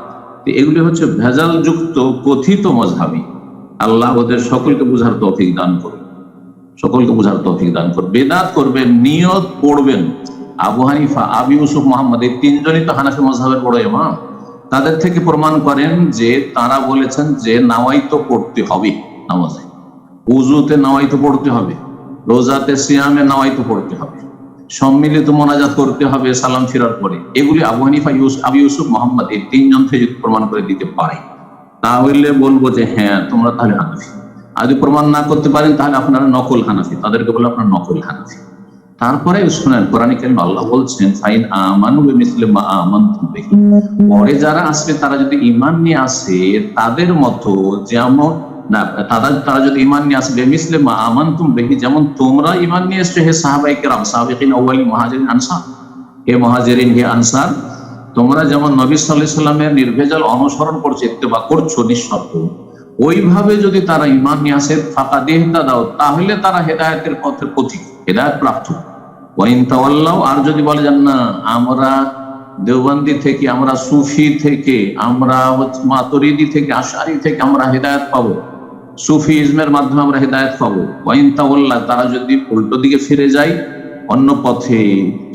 এগুলি হচ্ছে ভেজাল যুক্ত কথিত মযহাবি। আল্লাহ ওদের সকলকে বুঝার তৌফিক দান করবে, সকলকে বুঝার তৌফিক দান করবে। বেদাত করবেন, নিয়ত পড়বেন। আবু হানিফা, আবু ইউসুফ মোহাম্মদ এই 3 জনই তো হানাফি মযহাবের বড় ইমাম। তাদের থেকে প্রমাণ করেন যে তারা বলেছেন যে নাওয়াইতো পড়তে হবে, নামাজে উযুতে নাওয়াইতো পড়তে হবে, রোজাতে সিয়ামে নাওয়াইতো পড়তে হবে, সম্মিলিত মোনাজাত করতে হবে সালাম ফিরার পরে। এগুলি আবু হানিফা, আবু ইউসুফ মোহাম্মদ এই 3 জন থেকে যদি প্রমাণ করে দিতে পারে তাহলে বলবো যে হ্যাঁ তোমরা তাহলে হানাফি। আর যদি প্রমাণ না করতে পারেন তাহলে আপনারা নকল হানাফি, তাদেরকে বলে আপনারা নকল হানাফি। তারপরে শুনেন কোরআনে কারিমে আল্লাহ বলছেন ফাইন আমানু বিমিসলি মা আমানতুম বিহি, পরে যারা আসবে তারা যদি ঈমান নিয়ে আসে তাদের মতো, যেমন না তারা যদি ঈমান নিয়ে আসে বিমিসলি মা আমানতুম বিহি, যেমন তোমরা ঈমান নিয়ে এসেছো হে সাহাবায়ে কেরাম, সাবিকিন আউয়ালিন মুহাজিরিন আনসার, হে মুহাজিরিন হে আনসার, তোমরা যেমন নবী সাল্লাল্লাহু আলাইহি সাল্লামের নির্ভেজাল অনুসরণ করছো, ইত্তেবা করছো নিঃশর্ত, ওইভাবে যদি তারা ঈমান নিয়ে আসে ফাকাদ ইহতাদাও, তাহলে তারা হেদায়েতের পথের পথিক, হেদায়েত প্রাপ্ত। ওয়াইন তাওয়াল্লাও, আর যদি বলে যান না আমরা দেওবন্দি থেকে, আমরা সুফি থেকে, আমরা মাতুরিদি থেকে, আশআরি থেকে আমরা হেদায়েত পাবো, সুফিজমের মাধ্যমে আমরা হেদায়েত পাবো। ওয়াইন তাওয়াল্লা, তারা যদি উল্টো দিকে ফিরে যায়, অন্য পথে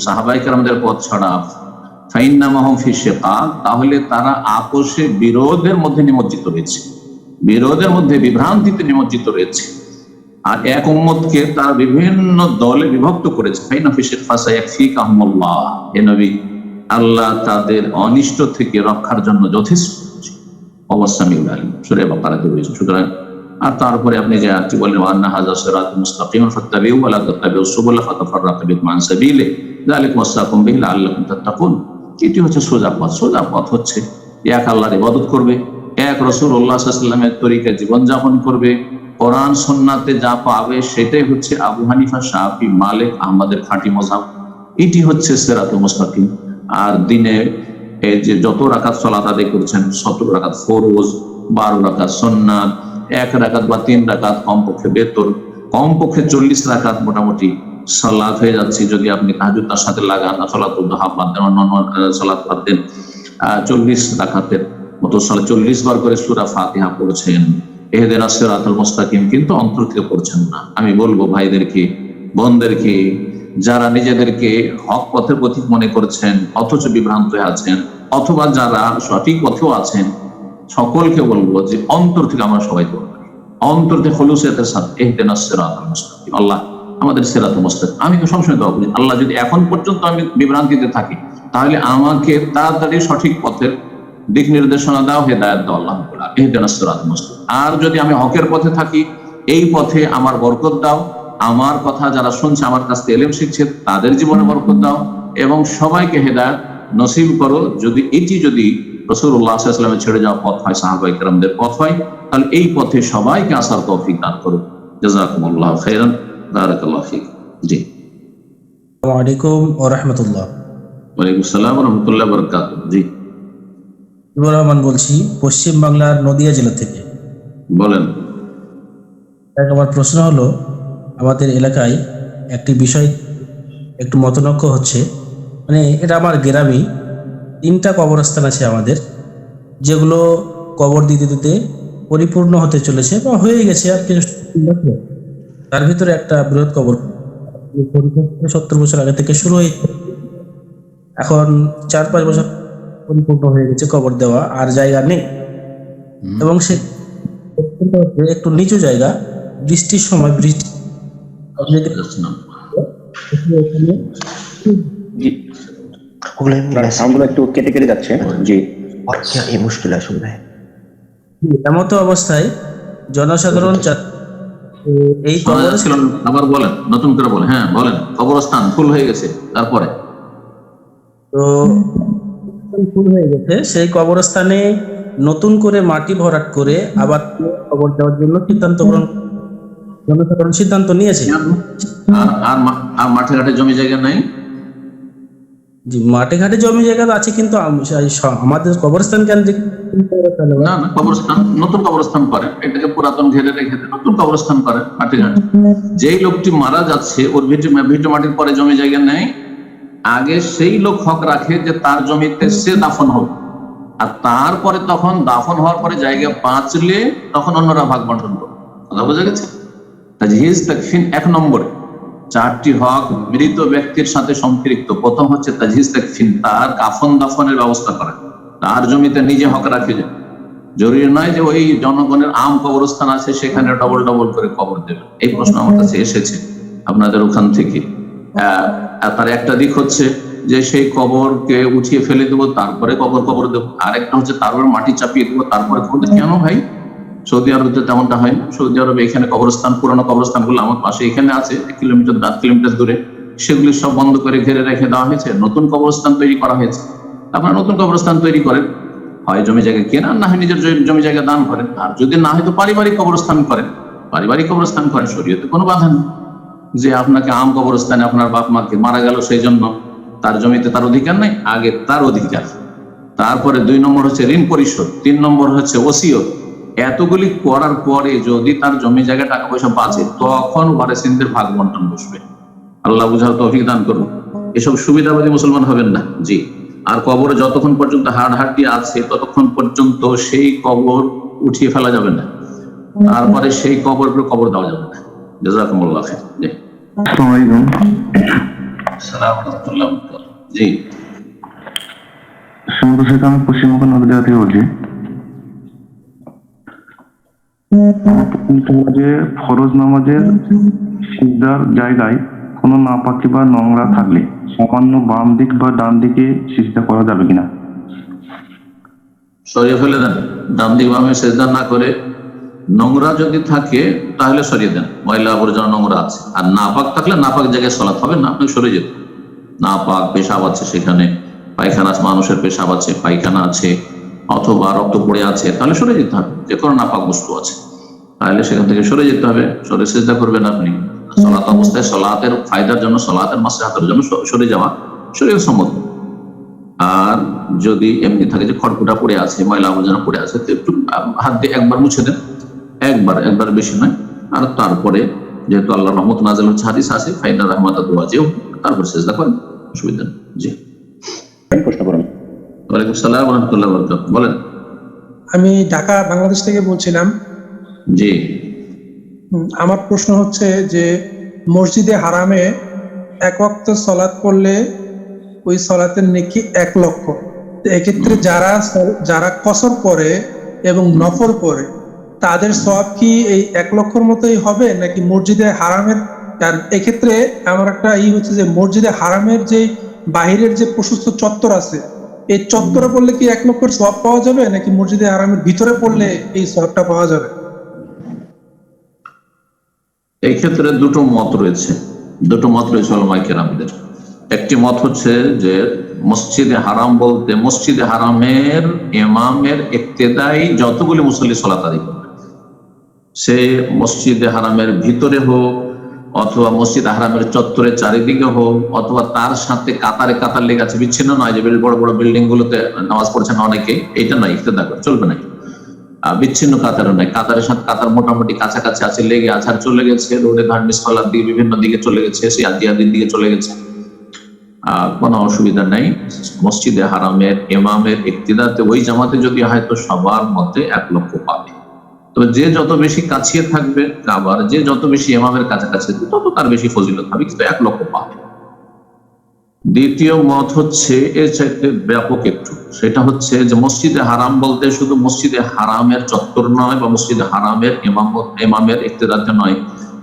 সাহাবায়ে কেরামদের পথ ছাড়া, ফাইন্নামাহুম ফি শিকাক, তাহলে তারা আপোষে বিরোধের মধ্যে নিমজ্জিত রয়েছে, বিরোধের মধ্যে বিভ্রান্তিতে নিমজ্জিত রয়েছে। আর এক উম্মতকে তারা বিভিন্ন দলে বিভক্ত করেছে। ফাইনা ফি শিক ফাসায়াকফিকাহুমুল্লাহ, হে নবী আল্লাহ তাদের অনিষ্ট থেকে রক্ষার জন্য যথেষ্ট অবসামিউল আলিম, সূরা বাকারাতে রয়েছে। সুতরাং আর তারপরে আপনি যে আয়াতটি বললেন ওয়ান্না হাযা সিরাতুল মুস্তাকিমান ফাত্তাবিউ ওয়া লা তাত্তাবিউস সুবুলা ফাতাফাররাকা বিকুম আন সাবিলি যালিকুম ওয়াসাকুম বিহি লাআল্লাকুম তাত্তাকুন। এটি হচ্ছে সোজা পথ। সোজা পথ হচ্ছে এক আল্লাহর ইবাদত করবে, এক রাসূলুল্লাহ সাল্লাল্লাহু আলাইহি ওয়াসাল্লামের তরিকায় জীবনযাপন করবে, কোরআন সুন্নাতে যা পাবে সেটাই হচ্ছে আবু হানিফা শাফি মালিক আহমদের খাঁটি মযহাব। এটি হচ্ছে সিরাতুল মুস্তাকিম। আর দিনে এই যে যত রাকাত সালাত আদায় করছেন, 17 রাকাত ফরজ, 12 রাকাত সুন্নাত, 1 রাকাত বা 3 রাকাত কমপক্ষে বেতর, কমপক্ষে 40 রাকাত মোটামুটি সালাত হয়ে যাচ্ছে। যদি আপনি তাহাজ্জুদ তার সাথে লাগান, সালাতুল দুহা বাদ দেন, অন্যান্য সালাত বাদ দেন, 40 রাকাতের মতো 40 বার করে সূরা ফাতিহা পড়ছেন, ইহদিনাস সিরাতাল মুস্তাকিম কিন্তু অন্তর থেকে পড়ছেন না। আমি বলবো ভাইদেরকে, বোনদেরকে, যারা নিজেদেরকে হক পথের পথিক মনে করছেন অথচ বিভ্রান্ত হয়ে আছেন, অথবা যারা সঠিক পথেও আছেন, সকলকে বলবো যে অন্তর থেকে আমরা সবাই করব, অন্তর থেকে খুলুসিয়াতের সাথে ইহদিনাস সিরাতাল মুস্তাকিম, আল্লাহ আমাদের সিরাতুল মুস্তাকিম। আমি তো সবসময় দোয়া করি আল্লাহ যদি এখন পর্যন্ত আমি বিভ্রান্তিতে থাকি তাহলে আমাকে তাড়াতাড়ি সঠিক পথের দিক নির্দেশনা দাও, হেদায়েত দাও আল্লাহ ইহদিনাস সিরাতাল মুস্তাকিম। আর যদি আমি হকের পথে থাকি, এই পথে আমার বরকত দাও, আমার কথা যারা শুনছে, আমার কাছ থেকে ইলম শিখছে তাদের জীবনে বরকত দাও এবং সবাইকে হেদায়েত নসিব করো। যদি রাসূলুল্লাহ সাল্লাল্লাহু আলাইহি ওয়াসাল্লামের ছেড়ে যাওয়া পথ হয়, সাহাবায়ে কেরামদের পথ হয়, তাহলে এই পথে সবাইকে আসার তৌফিক দান করো। জাযাকুমুল্লাহু খাইরান, বারাকাল্লাহু ফিক। জি, আসসালামু আলাইকুম ওয়া রাহমাতুল্লাহ। ওয়ালাইকুম আসসালাম ওয়া রাহমাতুল্লাহি ওয়া বারাকাতুহু। জি, ইবুর রহমান বলছি, পশ্চিম বাংলার নদিয়া জেলা থেকে। বলেন। আমার প্রশ্ন হলো, আমাদের এলাকায় একটি বিষয় একটু মতনৈক্য হচ্ছে, মানে এটা আমার গ্রামেই 3টা কবরস্থান আছে আমাদের, যেগুলো কবর দিতে দিতে পরিপূর্ণ হতে চলেছে বা হয়ে গেছে আর কিছু। তার ভিতরে একটা বৃহৎ কবর 70 বছর আগে থেকে শুরু হয়েছে, এখন 4-5 বছর পরিপূর্ণ হয়ে গেছে কবর দেওয়া, আর জায়গা নেই। এবং সে একটু নিচু জায়গা, বৃষ্টির সময় বৃষ্টি একটু কেটে কেটে যাচ্ছে। জি, এমতো অবস্থায় জনসাধারণ এই শোনা যাচ্ছিল না। আবার বলেন, নতুন করে বলেন। হ্যাঁ বলেন, কবরস্থান ফুল হয়ে গেছে, তারপরে? তো ফুল হয়ে গেছে, সেই কবরস্থানে নতুন করে মাটি ভরাট করে আবার কবর দেওয়ার জন্য জনসাধারণ সিদ্ধান্ত নিয়েছে। আর মাঠে ঘাটে জমি জায়গা নাই? জি, মাঠে ঘাটে জমি জায়গা তো আছে, কিন্তু আমাদের কবরস্থান কেন্দ্রিক না না, কবরস্থান, নতুন কবরস্থান করেন, এটাকে পুরাতন ঘেরে রেখে দেন, নতুন কবরস্থান করেন মাঠে ঘাটে। যেই লোকটি মারা যাচ্ছে ওর ভিটে মাটির পরে জমি জায়গা নেই, আগে সেই লোক হক রাখে যে তার জমিতে সে দাফন হোক, আর তারপরে তখন দাফন হওয়ার পরে জায়গা বাঁচলে তখন অন্যরা ভাগ বন্টন করবে। কথা বোঝা গেছে? তাজহিজ তাকফিন 1 নম্বরে 4টি হক মৃত ব্যক্তির সাথে সম্পৃক্ত। প্রথম হচ্ছে তাজহিজ তাকফিন, তার কাফন দাফনের ব্যবস্থা করা, তার জমিতে নিজে হক রাখে যায়। জরুরি নয় যে ওই জনগণের আম কবরস্থান আছে সেখানে ডবল ডবল করে কবর দেবে। এই প্রশ্ন আমার কাছে এসেছে আপনাদের ওখান থেকে। তার একটা দিক হচ্ছে যে সেই কবরকে উঠিয়ে ফেলে দেবো, তারপরে কবর দেবো। আরেকটা হচ্ছে তারপরে মাটি চাপিয়ে দেবো, তারপরে কবর দেবো। কেন ভাই? সৌদি আরবে তেমনটা হয় না। সৌদি আরবে এখানে কবরস্থান, পুরোনো কবরস্থানগুলো আমার পাশে এখানে আছে 1 কিলোমিটার 10 কিলোমিটার দূরে, সেগুলি সব বন্ধ করে ঘিরে রেখে দেওয়া হয়েছে, নতুন কবরস্থান তৈরি করা হয়েছে। আপনারা নতুন কবরস্থান তৈরি করেন, হয় জমি জায়গা কেনার, না হয় নিজের জমি জায়গা দান করেন, আর যদি না হয় তো পারিবারিক কবরস্থান করেন। শরীয়তে কোনো বাধা নেই যে আপনাকে আম কবরস্থানে আপনার বাপ মাকে মারা গেল সেই জন্য তার জমিতে তার অধিকার নেই, আগে তার অধিকার। তারপরে 2 নম্বর হচ্ছে ঋণ পরিশোধ, 3 নম্বর হচ্ছে ওসিয়ত। এতগুলি করার পরে যদি তার জমি জায়গা টাকা পয়সা বাঁচে তখন ওয়ারিসিনদের ভাগ বন্টন বসবে। আল্লাহ বুঝার তৌফিক দান করুন। এসব সুবিধাবাদী মুসলমান হবেন না। জি, আর কবরে যতক্ষণ পর্যন্ত হাড়হাড্ডি আছে ততক্ষণ পর্যন্ত সেই কবর উঠিয়ে ফেলা যাবে না, তারপরে সেই কবর দেওয়া যাবে না। জাযাকুমুল্লাহ খাইর। জি, আসসালামু আলাইকুম। আসসালামু আলাইকুম। জি, আমি পশ্চিমবঙ্গ নদীয়া থেকে বলছি। নামাজে, ফরজ নামাজের সিজদার জায়গায় কোনো নাপাকি বা নোংরা থাকলে সামান্য বাম দিক বা ডান দিকে সিজদা করা যাবে কিনা? সরিয়ে ফেলে দেন। ডান দিক বামে সিজদা না করে, নোংরা যদি থাকে তাহলে সরিয়ে দেন, ময়লা আবর্জনা নোংরা আছে। আর নাপাক থাকলে নাপাক জায়গায় সালাত হবে না, আপনাকে সরে যেতে। নাপাক পেশাব আছে সেখানে, পায়খানা আছে, মানুষের পেশাব আছে, পায়খানা আছে, অথবা রক্ত পড়ে আছে, তাহলে সরে যেতে হবে। যে কোনো নাপাক বস্তু আছে তাহলে সেখান থেকে সরে যেতে হবে, সরে সিজদা করবেন আপনি। সালাত অবস্থায় সালাতের ফায়দার জন্য, সালাতের মাসলাহাতের জন্য সরে যাওয়া শরীয়ত সম্মত। আর যদি এমনি থাকে যে খড়কুটা পড়ে আছে, ময়লা আবর্জনা পড়ে আছে, তো একটু হাত দিয়ে একবার মুছে দেন, একবার বেশি নয়। আর তারপরে যেহেতু আল্লাহ রহমত নাযিল হচ্ছে, হাদিস আছে ফাইনা রাহমাতা দুআজেও, তারপর সিজদা করেন, অসুবিধা নেই। জি, প্রশ্ন করুন। ওয়ালাইকুম আসসালাম ওয়া রাহমাতুল্লাহি ওয়া বারাকাতুহু। বলেন। আমি ঢাকা, বাংলাদেশ থেকে বলছিলাম। জি, আমার প্রশ্ন হচ্ছে যে মসজিদে হারামে 1 ওয়াক্ত সালাত পড়লে ওই সালাতের নেকি 1 লক্ষ। তো এক্ষেত্রে যারা কসর পড়ে এবং নফল পড়ে তাদের সওয়াব কি এই 1 লক্ষর মতোই হবে নাকি মসজিদে হারামের? আর এক্ষেত্রে আমার একটা হচ্ছে যে মসজিদে হারামের যে বাহিরের যে প্রশস্ত চত্বর আছে, এই চত্বরে পড়লে কি 1 লক্ষের সওয়াব পাওয়া যাবে নাকি মসজিদে হারামের ভিতরে পড়লে এই সওয়াবটা পাওয়া যাবে? এই ক্ষেত্রে দুটো মত রয়েছে উলামায়ে কেরামদের। একটি মত হচ্ছে যে মসজিদে হারাম বলতে মসজিদে হারামের ইমামের ইক্তেদাই যতগুলি মুসল্লি সালাত আদায় করবে, সে মসজিদে হারামের ভিতরে হোক অথবা মসজিদ হারামের চত্বরের চারিদিকে হোক, অথবা তার সাথে কাতার লেগে আছে, বিচ্ছিন্ন নয় যে বড় বড় বিল্ডিং গুলোতে নামাজ পড়ছেন অনেকে, এইটা নয়, ইক্তেদা করে চলবে না। বিচ্ছিন্ন কাতারও নাই, কাতারের সাথে কাতার মোটামুটি কাছাকাছি আছে, লেগে আছে, আর চলে গেছে রোডে ধার্মিক স্থলার দিকে, বিভিন্ন দিকে চলে গেছে, সিয়াদিয়াদির দিকে চলে গেছে, কোনো অসুবিধা নেই। মসজিদে হারামের ইমামের ইক্তিদাতে ওই জামাতে যদি হয় তো সবার মতে 1 লক্ষ পাবে। তবে যে যত বেশি কাছিয়ে থাকবে, আবার যে যত বেশি ইমামের কাছাকাছি তত তার বেশি ফজিলত হবে, কিন্তু 1 লক্ষ পাবে। দ্বিতীয় মত হচ্ছে এর চাইতে ব্যাপক একটু, সেটা হচ্ছে যে মসজিদে হারাম বলতে শুধু মসজিদে হারামের চত্বর নয় বা মসজিদে হারামের ইমামের ইক্তেদাতে নয়,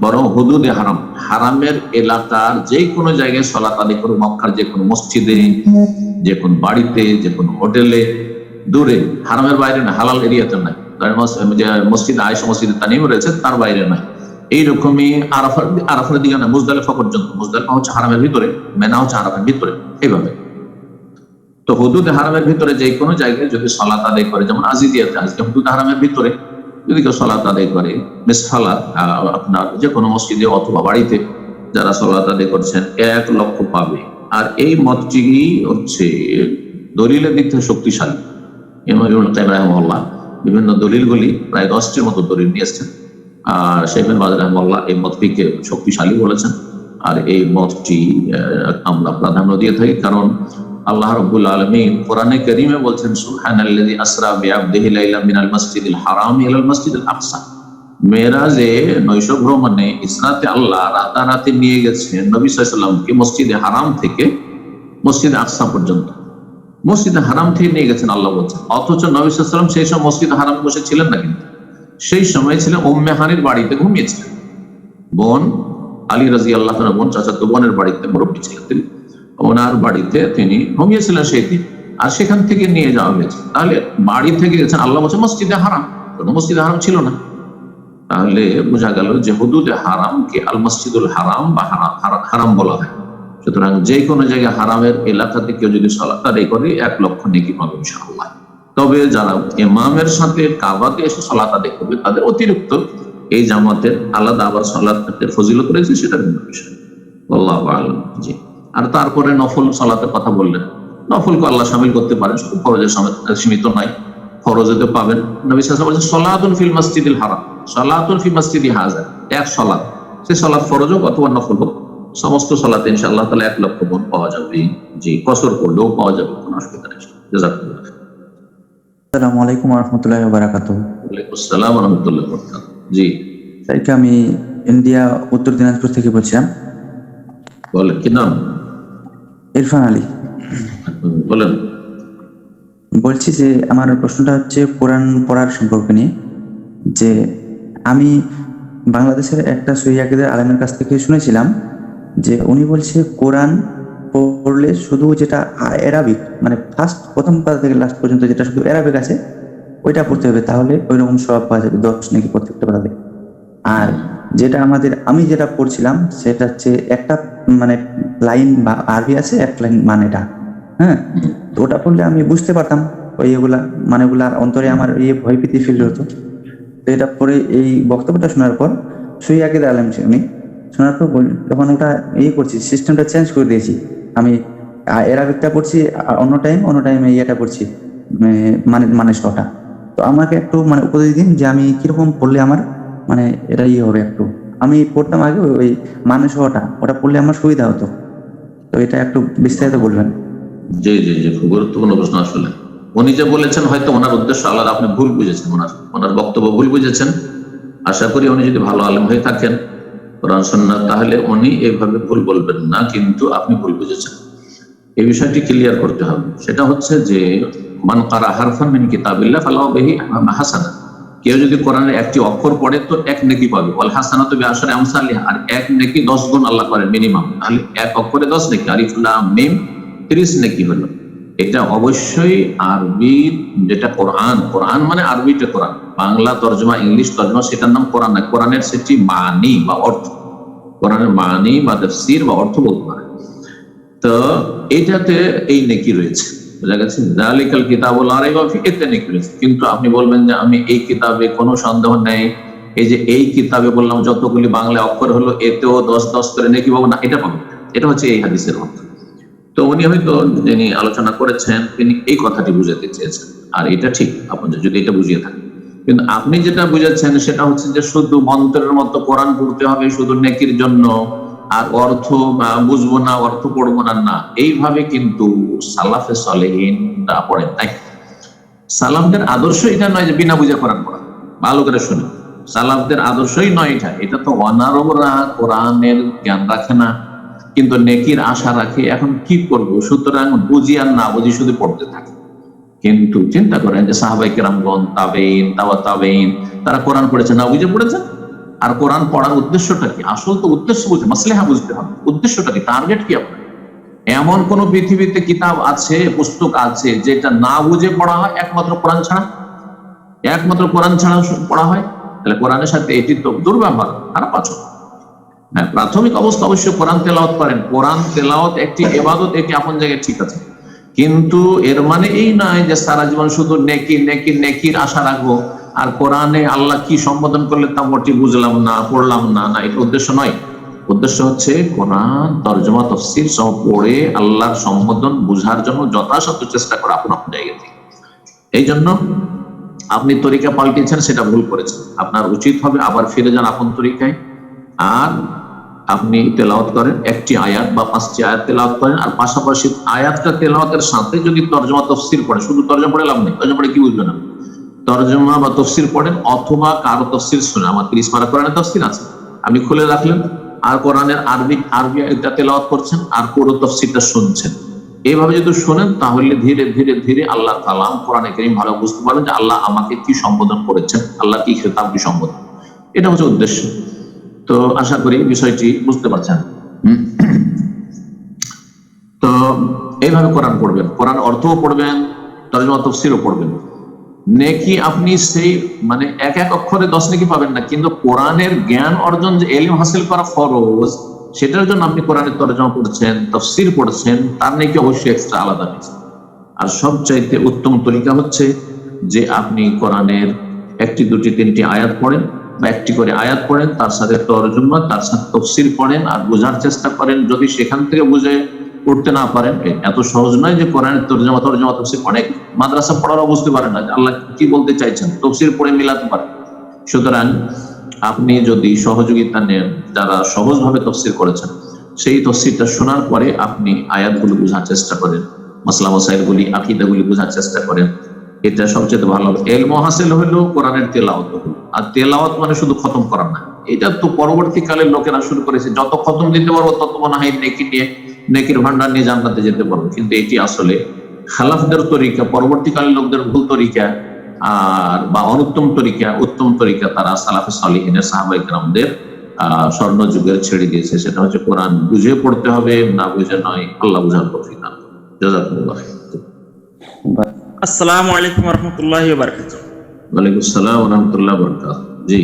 বরং হুদুদে হারাম, হারামের এলাকার যে কোনো জায়গায় সালাত আদায় করে, মক্কার যে কোনো মসজিদে, যে কোনো বাড়িতে, যে কোনো হোটেলে, দূরে, হারামের বাইরে না, হালাল এরিয়াতে নাই, মসজিদ আয়েশা, মসজিদে তানিম রয়েছে তার বাইরে নয়, এইরকমই আরাফার দিকে না, মুজদালিফা পর্যন্ত। মুজদালিফা হচ্ছে হারামের ভিতরে, মেনা হচ্ছে হারামের ভিতরে, এইভাবে। তো হুদুদ হারামের ভিতরে যে কোনো জায়গায় যদি সালাত আদায় করে, যেমন আজিদিয়াতে, আজকে হুদুদ হারামের ভিতরে যদি কেউ সালাত আদায় করে, মিসফালা আপনার যে কোনো মসজিদে অথবা বাড়িতে যারা সালাত আদায় করছেন 1 লক্ষ পাবে। আর এই মতটি হচ্ছে দলিলের দিক থেকে শক্তিশালী। ইমাম ইবনুল কাইয়িম রাহিমাহুল্লাহ বিভিন্ন দলিলগুলি প্রায় 10টির মতো দলিল নিয়েছেন, আর শেখ বিন বাজ রাহিমাহুল্লাহ এই মতটিকে শক্তিশালী বলেছেন। আর এই মতটি আমরা প্রাধান্য দিয়ে থাকি, কারণ আল্লাহ রাব্বুল আলামিন কোরআনে কারীমে বলছেন, সুবহানাল্লাযী আসরা বিআবদিহি লাইলাম মিনাল মাসজিদিল হারাম ইলাল মাসজিদিল আকসা। মেরাজে নৈশ ভ্রমণে ইসরাতে আল্লাহ রাতারাতি নিয়ে গেছেন নবী সাল্লাল্লাহু আলাইহি ওয়াসাল্লামকে মসজিদে হারাম থেকে মসজিদে আকসা পর্যন্ত। মসজিদে হারাম থেকে নিয়ে গেছেন আল্লাহ বলছেন, অথচ নবী সাল্লাল্লাহু আলাইহি ওয়াসাল্লাম সেই সময় মসজিদে হারাম বসে ছিলেন না, কিন্তু সেই সময় ছিলেন উম্মে হানির বাড়িতে ঘুমিয়েছিলেন। বোন আলী রাদিয়াল্লাহু আনহু বোন, চাচাতো বোনের বাড়িতে মুরব্বী ছিলেন তিনি, ওনার বাড়িতে তিনি ঘুমিয়েছিলেন সেই দিন, আর সেখান থেকে নিয়ে যাওয়া হয়েছে। তাহলে বাড়ি থেকে গেছেন, আল্লাহ বলছে মসজিদে হারাম, মসজিদে হারাম ছিল না। তাহলে বোঝা গেল যে হুদুদে হারামকে আল মসজিদুল হারাম বা হারাম বলা হয়। সুতরাং যে কোনো জায়গায় হারামের এলাকাতে কেউ যদি সালাত আদায় করে 1 লক্ষ নেকি পাবে ইনশাআল্লাহ। তবে যারা ইমামের সাথে কাবাতে এসে সালাত আদায় করবে তাদের অতিরিক্ত এই জামাতের আলাদা আবার সালাতের ফজিলত রয়েছে, সেটা ভিন্ন বিষয়। আল্লাহু আ'লাম। জি। আর তারপরে নফল সালাতের কথা বললেন, নফলকে আল্লাহ শামিল করতে পারেন, শুধু ফরজের সীমিত নাই, ফরজেতে পাবেন। নবী সাল্লাল্লাহু আলাইহি ওয়াসাল্লাম বলেছেন, সালাতুন ফিল মাসজিদিল হারাম, সালাতুন ফি মাসজিদি হাযা, 1 সালাত, সে সালাত ফরজ হোক অথবা নফল হোক, সমস্ত সালাতে ইনশাআল্লাহ তাআলা 1 লক্ষ গুণ পাওয়া যাবে। জি, কসর করলেও পাওয়া যাবে, কোনো অসুবিধা নেই। জাযাকাল্লাহ। আসসালামু আলাইকুম ওয়া রাহমাতুল্লাহি ওয়া বারাকাতুহু। ওয়ালাইকুম আসসালাম ওয়া রাহমাতুল্লাহি ওয়া বারাকাতুহু। জি স্যারকে আমি ইন্ডিয়া উত্তর দিনাজপুর থেকে বলছিলাম। বলেন, কি নাম? ইরফান আলী। বলেন। বলছি যে আমার প্রশ্নটা হচ্ছে কোরআন পড়ার সম্পর্কে নিয়ে, যে আমি বাংলাদেশের একটা সহিহ আকীদার আলেমের কাছ থেকে শুনেছিলাম যে উনি বলছে কোরআন পড়লে শুধু যেটা অ্যারাবিক, মানে প্রথম পাতা থেকে লাস্ট পর্যন্ত যেটা শুধু অ্যারাবিক আছে ওইটা পড়তে হবে, তাহলে ওই রকম সওয়াব পাওয়া যাবে 10 নাকি প্রত্যেকটা পাতাতে। আর যেটা আমি যেটা পড়ছিলাম সেটা হচ্ছে একটা মানে লাইন বা আরবি আছে, এক লাইন মানেটা, হ্যাঁ, তো ওটা পড়লে আমি বুঝতে পারতাম ওই এগুলা মানেগুলা, অন্তরে আমার ভয় ভীতি ফিল হতো। তো এটা পরে এই বক্তব্যটা শোনার পর সহিহ আকীদার আলেম উনি শোনার পর যখন ওটা করছি, সিস্টেমটা চেঞ্জ করে দিয়েছি। আমি অ্যারাবিকটা পড়ছি অন্য টাইমে ইয়েটা পড়ছি মানে শটা। তো আমাকে একটু মানে উপদেশ দিন যে আমি কিরকম পড়লে আমার মানে এটা হবে। একটু আমি পড়তাম আগে ওই মানে শটা, ওটা পড়লে আমার সুবিধা হতো, তো এটা একটু বিস্তারিত বলবেন। জি জি জি, খুব গুরুত্বপূর্ণ প্রশ্ন। আসলে উনি যে বলেছেন হয়তো ওনার উদ্দেশ্য আলাদা, আপনি ভুল বুঝেছেন, ওনার বক্তব্য ভুল বুঝেছেন। আশা করি উনি যদি ভালো আলেম হয়ে থাকেন কোরআন সুন্নাহ, তাহলে উনি এইভাবে ভুল বলবেন না, কিন্তু আপনি ভুল বুঝেছেন। এই বিষয়টি ক্লিয়ার করতে হবে। সেটা হচ্ছে যে মান কারা হারফান মিন কিতাবিল্লাহ ফালাহু বিহি হাসানা, কেউ যদি কোরআনের একটি অক্ষর পড়ে তো 1 নেকি পাবে। ওয়াল হাসানাতু বিআশরি আমসালিহা, আর 1 নেকি 10 গুণ আল্লাহ করেন মিনিমাম। তাহলে 1 অক্ষরে 10 নেকি, আলিফ লাম মিম 30 নেকি হলো। এটা অবশ্যই আরবি, যেটা কোরআন মানে আরবিতে কোরআন, বাংলা তর্জমা ইংলিশ তর্জমা সেটার নাম কোরআন না। কোরআনের সেটি মানি বা অর্থ, কোরআনের মানি বা তাফসীর বা অর্থ বলতে পারে। তো এটাতে এই নেকি রয়েছে, বুঝা গেছে? যালিকাল কিতাবুল লা রাইবা ফীহি, এতে নেকি রয়েছে। কিন্তু আপনি বলবেন যে আমি এই কিতাবে কোনো সন্দেহ নেই, এই যে এই কিতাবে বললাম যতগুলি বাংলা অক্ষর হলো এতেও 10 করে নেকি পাবো না, এটা পাবো। এটা হচ্ছে এই হাদিসের অর্থ। তো উনি হয়তো যিনি আলোচনা করেছেন তিনি এই কথাটি বুঝাতে চেয়েছেন, আর এটা ঠিক, আপনি যদি এটা বুঝিয়ে থাকেন। কিন্তু আপনি যেটা বুঝাচ্ছেন সেটা হচ্ছে যে শুধু মন্ত্রের মতো কোরআন পড়তে হবে শুধু নেকির জন্য, আর অর্থ বুঝবো না, অর্থ পড়বো না। না, এইভাবে কিন্তু সালাফে সালেহিনরা পড়েন। তাই সালাফদের আদর্শ এটা নয় যে বিনা বুঝে কোরআন পড়া। ভালো করে শুনে, সালাফদের আদর্শই নয় এটা। এটা তো অনারবরা কোরআনের জ্ঞান রাখে না, কিন্তু নেকির আশা রাখে। এখন কি করবো? সুতরাং বুঝি আর না বুঝি শুধু পড়তে থাকে। কিন্তু চিন্তা করেন যে সাহাবায়ে কেরামগণ, তাবেঈন, তাবেঈন, তারা কোরআন পড়েছে না বুঝে পড়েছেন। আর কোরআন পড়ার উদ্দেশ্যটা কি? আসল তো উদ্দেশ্য বুঝতে, মাসলেহা বুঝতে হবে। উদ্দেশ্যটা কি, টার্গেট কি আপনার? এমন কোন পৃথিবীতে কিতাব আছে, পুস্তক আছে যেটা না বুঝে পড়া হয়? একমাত্র কোরআন ছাড়া পড়া হয়। তাহলে কোরআনের সাথে এটি তো দুর্ব্যবহার, খারাপ আচরণ। হ্যাঁ, প্রাথমিক অবস্থা অবশ্যই কোরআন তেলাওয়াত করেন। কোরআন তেলাওয়াত একটি ইবাদত, এটি আপন জায়গায় ঠিক আছে, কিন্তু এর মানে এই নয় যে সারা জীবন শুধু নেকি নেকি নেকির আশা রাখবো, আর কোরআনে আল্লাহ কি সম্বোধন করলে তা মোটি বুঝলাম না, পড়লাম না, না, এটা উদ্দেশ্য নয়। উদ্দেশ্য হচ্ছে কোরআন তরজমা তফসির সহ পড়ে আল্লাহর সম্বোধন বুঝার জন্য যথাসাধ্য চেষ্টা করা আপন আপন জায়গা থেকে। এই জন্য আপনি তরিকা পাল্টেছেন, সেটা ভুল করেছেন। আপনার উচিত হবে আবার ফিরে যান আপন তরিকায়, আর আপনি তেলাওয়াত করেন একটি আয়াত বা 5টি আয়াত তেলাওয়াত করেন, আর পাশাপাশি আয়াতটা তেলাওয়াতের সাথে যদি তরজমা তফসির পড়েন, শুধু তরজমা পড়ে লাভ নেই, তরজমা পড়ে কি বুঝবেন না, তরজমা বা তফসির পড়েন, অথবা কারো তফসির শুনে। আমার 30 পারা কোরআনের তফসির আছে, আপনি খুলে রাখলেন, আর কোরআনের আরবি এটা তেলাওয়াত করছেন, আর পুরো তফসিরটা শুনছেন। এইভাবে যদি শোনেন তাহলে ধীরে ধীরে ধীরে আল্লাহ কালাম কোরআনে কারীম ভালো বুঝতে পারবেন যে আল্লাহ আমাকে কি সম্বোধন করেছেন, আল্লাহ কি খেতাব, কি সম্বোধন। এটা হচ্ছে উদ্দেশ্য। তো আশা করি বিষয়টি বুঝতে পারছেন। তো এইভাবে কোরআন পড়বেন, কোরআন অর্থও পড়বেন, তরজমা তফসিরও পড়বেন। নেকি আপনি সেই মানে এক এক অক্ষরে 10 নেকি পাবেন না, কিন্তু কোরআনের জ্ঞান অর্জন, যে ইলম হাসিল করা ফরজ, সেটার জন্য আপনি কোরআনের তরজমা পড়ছেন, তফসির পড়ছেন, তার নেকি অবশ্যই এক্সট্রা আলাদা হয়েছে। আর সবচাইতে উত্তম তরিকা হচ্ছে যে আপনি কোরআনের 1টি 2টি 3টি আয়াত পড়েন, বা 1টি করে আয়াত পড়েন, তার সাথে তরজমা, তার সাথে তফসির পড়েন, আর বোঝার চেষ্টা করেন। যদি সেখান থেকে বুঝে পড়তে না পারেন, এত সহজ নয় যে কোরআনের তরজমা তফসির। অনেক মাদ্রাসা পড়ারও বুঝতে পারে না আল্লাহ কি বলতে চাইছেন, তফসির পড়ে মিলাতে পারে। সুতরাং আপনি যদি সহযোগিতা নেন যারা সহজভাবে তফসির করেছেন, সেই তফসিরটা শোনার পরে আপনি আয়াতগুলো বোঝার চেষ্টা করেন, মাসলা মাসাইলগুলি, আকীদাগুলি বোঝার চেষ্টা করেন, এটা সবচেয়ে ভালো হবে। ইলম হাসিল হলো কোরআনের তেলাওয়াত হলো। আর তেলাওয়াত মানে শুধু খতম করা না, এটা তো পরবর্তীকালে লোকেরা শুরু করেছে, যত খতম দিতে পারবো তত মনে হয় নেকি নিয়ে, নেকির ভান্ডার নিয়ে জান্নাতে যেতে পারবো। কিন্তু এটি আসলে খালাফদের তরিকা, পরবর্তীকালের লোকদের ভুল তরিকা, আর বা অনুত্তম তরিকা। উত্তম তরিকা তারা সালাফে সালিহিনের সাহাবায়ে কেরামদের স্বর্ণ যুগের ছেড়ে দিয়েছে। সেটা হচ্ছে কোরআন বুঝে পড়তে হবে, না বুঝে নয়। আল্লাহ বুঝার তৌফিক দান করুন। জাযাকুমুল্লাহ। আসসালামু আলাইকুম ওয়া রাহমাতুল্লাহি ওয়া বারাকাতুহু। ওয়ালাইকুম আসসালাম ওয়া রাহমাতুল্লাহি ওয়া বারাকাতুহু। জি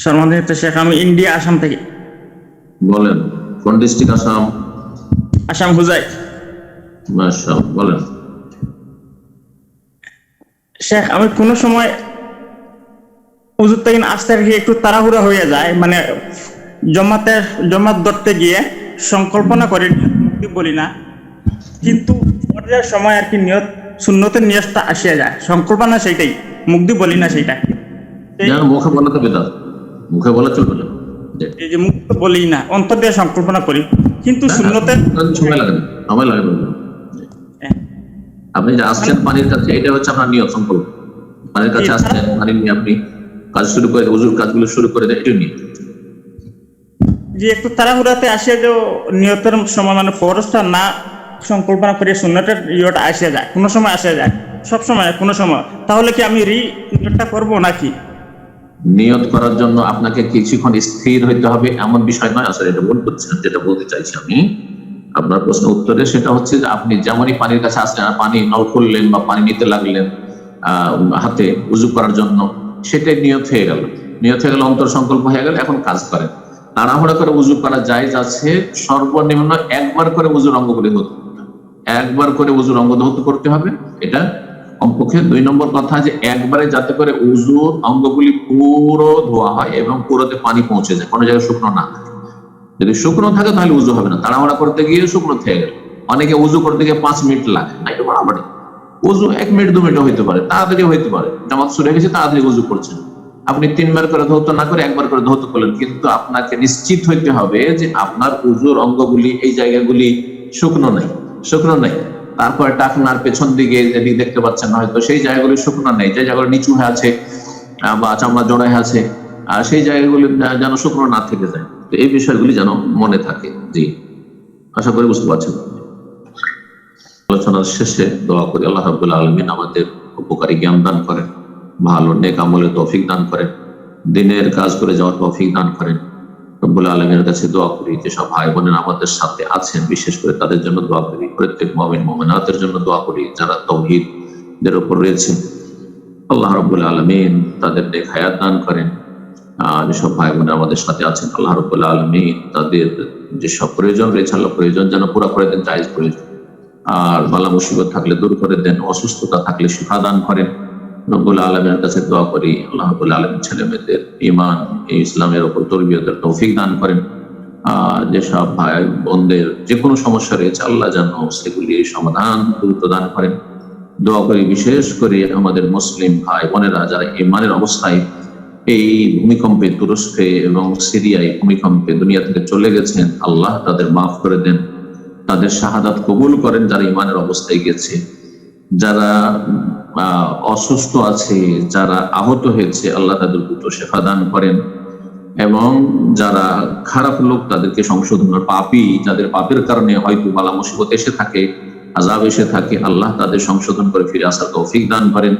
সম্মানিত শেখ, আমি ইন্ডিয়া, আসাম থেকে। বলেন, কোন ডিস্ট্রিক্ট? আসাম। আসাম হুজাই। মাশাআল্লাহ, বলেন। শেখ, আমি কোনো সময় হুজুর থেকে আসতে গিয়ে একটু তাড়াহুড়া হয়ে যায়, মানে জমাত ধরতে গিয়ে সংকল্পনা করি, বলি না, কিন্তু পর্যায়ের সময় আর কি নিয়ত, সুন্নতের নিয়তটা আসিয়া যায়, সংকল্পনা সেইটাই, মুখ দিয়ে বলি না সেইটা। মুখে বলা তো বেদাত, মুখে বলা চলবে না। এই যে মুখ তো বলি না, অন্তর দিয়ে সংকল্পনা করি, কিন্তু সুন্নতের সময় লাগে না, সময় লাগে না। আপনি যে আসছেন পানির কাছে, এটা হচ্ছে আপনার নিয়ত, সংকল্প। পানির কাছে আসছেন, পানি নিয়ে আপনি কাজ শুরু করে, ওযুর কাজগুলো শুরু করে দেন, এটা নিয়ে যে একটু তাড়াহুড়াতে আসে, যে নিয়তের সময় মানে ফরজটা না সংকল্পনা করে সুন্নতের ইয়েটা আসে যায়, কোনো সময় আসে যায়, সব সময় কোনো সময়। তাহলে কি আমি নিয়তটা করবো নাকি? নিয়ত করার জন্য আপনাকে কিছুক্ষণ স্থির হইতে হবে এমন বিষয় নয়। আসলে এটা ভুল করছেন। যেটা বলতে চাইছি আমি আপনার প্রশ্ন উত্তরে, সেটা হচ্ছে যে আপনি যেমনই পানির কাছে আসলেন, আর পানি নল খুললেন বা পানি নিতে লাগলেন হাতে উযু করার জন্য, সেটাই নিয়ত হয়ে গেল। নিয়ত হয়ে গেল, অন্তর সংকল্প হয়ে গেল, এখন কাজ করেন। তাড়াহুড়া করে উযু করা জায়েজ আছে, সর্বনিম্ন একবার করে উযুর অঙ্গগুলি ধৌত, একবার করে উযুর অঙ্গ ধৌত করতে হবে। এটা কমপক্ষে। 2 নম্বর কথা, যে একবারে যাতে করে উযুর অঙ্গগুলি পুরো ধোয়া হয় এবং পুরোতে পানি পৌঁছে যায়, কোনো জায়গায় শুকনো না থাকে। যদি শুকনো থাকে তাহলে উযু হবে না। তাড়াহুড়া করতে গিয়ে শুকনো থেকে গেল। অনেকে উযু করতে গিয়ে 5 মিনিট লাগে না, এটা বরাবরই। উযু 1 মিনিট 2 মিনিটও হইতে পারে, তাড়াতাড়ি হইতে পারে। জামাত শুরু হয়ে গেছে, তাড়াতাড়ি উযু করছেন। আপনি 3 বার করে ধৌত না করে 1 বার করে ধৌত করলেন, কিন্তু আপনাকে নিশ্চিত হইতে হবে যে আপনার উযুর অঙ্গগুলি, এই জায়গাগুলি শুকনো নাই, শুকনো নাই। তারপরে টাকনার পেছন দিকে যেদিকে দেখতে পাচ্ছেন হয়তো, সেই জায়গাগুলি শুকনো নেই, যে জায়গাগুলো নিচু হয়ে আছে বা চামড়া জড়ায় আছে, সেই জায়গাগুলি যেন শুকনো না থেকে যায়। তো এই বিষয়গুলি যেন মনে থাকে। জি, আশা করি বুঝতে পারছেন। আলোচনার শেষে দোয়া করি, আল্লাহ রাব্বুল আলামিন আমাদের উপকারী জ্ঞান দান করেন, ভালো নেক আমলের তৌফিক দান করেন, দিনের কাজ করে যাওয়ার তৌফিক দান করেন। রব্বুল আলামিনের কাছে দোয়া করি যে সব ভাই বোনেরা আমাদের সাথে আছেন, বিশেষ করে তাদের জন্য দোয়া করি। প্রত্যেক মুমিন মুমিনাতের জন্য দোয়া করি যারা তাওহীদের উপর রয়েছেন। আল্লাহ রাব্বুল আলামিন তাদের নেক হায়াত দান করেন। যেসব ভাই বোন আমাদের সাথে আছেন, আল্লাহ রাব্বুল আলামিন তাদের যেসব প্রয়োজন রয়েছে আল্লাহ প্রয়োজন যেন পুরা করে দেন, জায়েজ প্রয়োজন। আর বালা মুসিবত থাকলে দূর করে দেন, অসুস্থতা থাকলে শিফা দান করেন। রব্বুল আলামিনের কাছে দোয়া করি আল্লাহ রাব্বুল আলামিন ছেলে মেয়েদের ঈমান এই ইসলামের উপর তরবিয়তের তৌফিক দান করেন। যেসব ভাই বোনদের যে কোনো সমস্যা রয়েছে আল্লাহ যেন সেগুলি সমাধান দ্রুত দান করেন। দোয়া করি বিশেষ করে আমাদের মুসলিম ভাই বোনেরা যারা ঈমানের অবস্থায় এই ভূমিকম্পে, তুরস্কে এবং সিরিয়ায় ভূমিকম্পে দুনিয়া থেকে চলে গেছেন, আল্লাহ তাদের মাফ করে দেন, তাদের শাহাদাত কবুল করেন যারা ঈমানের অবস্থায় গেছে। যারা অসুস্থ আছে, যারা আহত হয়েছে, আল্লাহ তাদের দ্রুত শেফা দান করেন। এবং যারা খারাপ লোক তাদেরকে সংশোধনের, পাপী যাদের পাপের কারণে হয়তো বালা মুসিবত এসে থাকে, আযাব এসে থাকে, আল্লাহ তাদের সংশোধন করে ফিরে আসার তৌফিক দান করেন।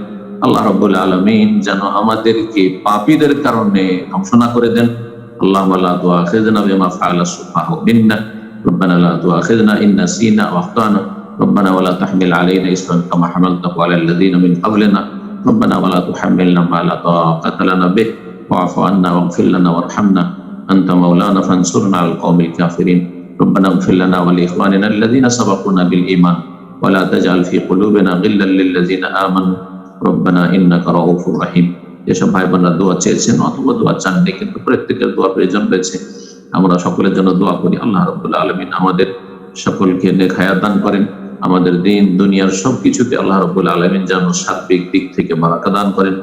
আল্লাহ রাব্বুল আলামিন যেন আমাদেরকে পাপীদের কারণে ধ্বংস না করে দেন। আল্লাহুম্মা লা তুআখিযনা বিমা ফাআলা সুফাহাউ মিন্না রব্বানা লা তুআখিযনা ইন নাসিনা ওয়া আখতানা রব্বানা ওয়া লা তাহমিল আলাইনা ইসরান কামা হামালতাহু আলাল লাযিনা মিন ক্বাবলিনা রব্বানা ওয়া লা তুহাম্মিলনা মা লা তাকাতা লানা বিহি ওয়া'ফু আন্না ওয়াগফির লানা ওয়ারহামনা আনতা মাওলানা ফানসুরনা আলাল কওমিল কাফিরিন রব্বানা ইগফির লানা ওয়া লি ইখওয়ানিনা আল্লাযিনা সাবাকুনা বিল ঈমান ওয়া লা তাজআল ফি কুলুবিনা গিল্লাল লিল লাযিনা আমানু রব্বানা ইন্নাকা রাউফুর রহিম। যেসব ভাই বোনরা দোয়া চেয়েছেন অথবা দোয়া চাননি কিন্তু প্রত্যেকের দোয়া প্রয়োজন রয়েছে, আমরা সকলের জন্য দোয়া করি। আল্লাহ রাব্বুল আলামিন আমাদের সকলকে নেক হায়াত দান করেন, আমাদের দিন দুনিয়ার সবকিছুতে আল্লাহ রাব্বুল আলামিন যেন সার্বিক দিক থেকে বারাকা দান করেন।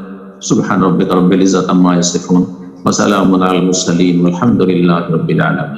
সুবহান রাব্বিকা রাব্বিল ইজ্জাতি আম্মা ইয়াসিফুন ওয়া সালামুন আলাল মুরসালিন ওয়ালহামদুলিল্লাহি রাব্বিল আলামিন।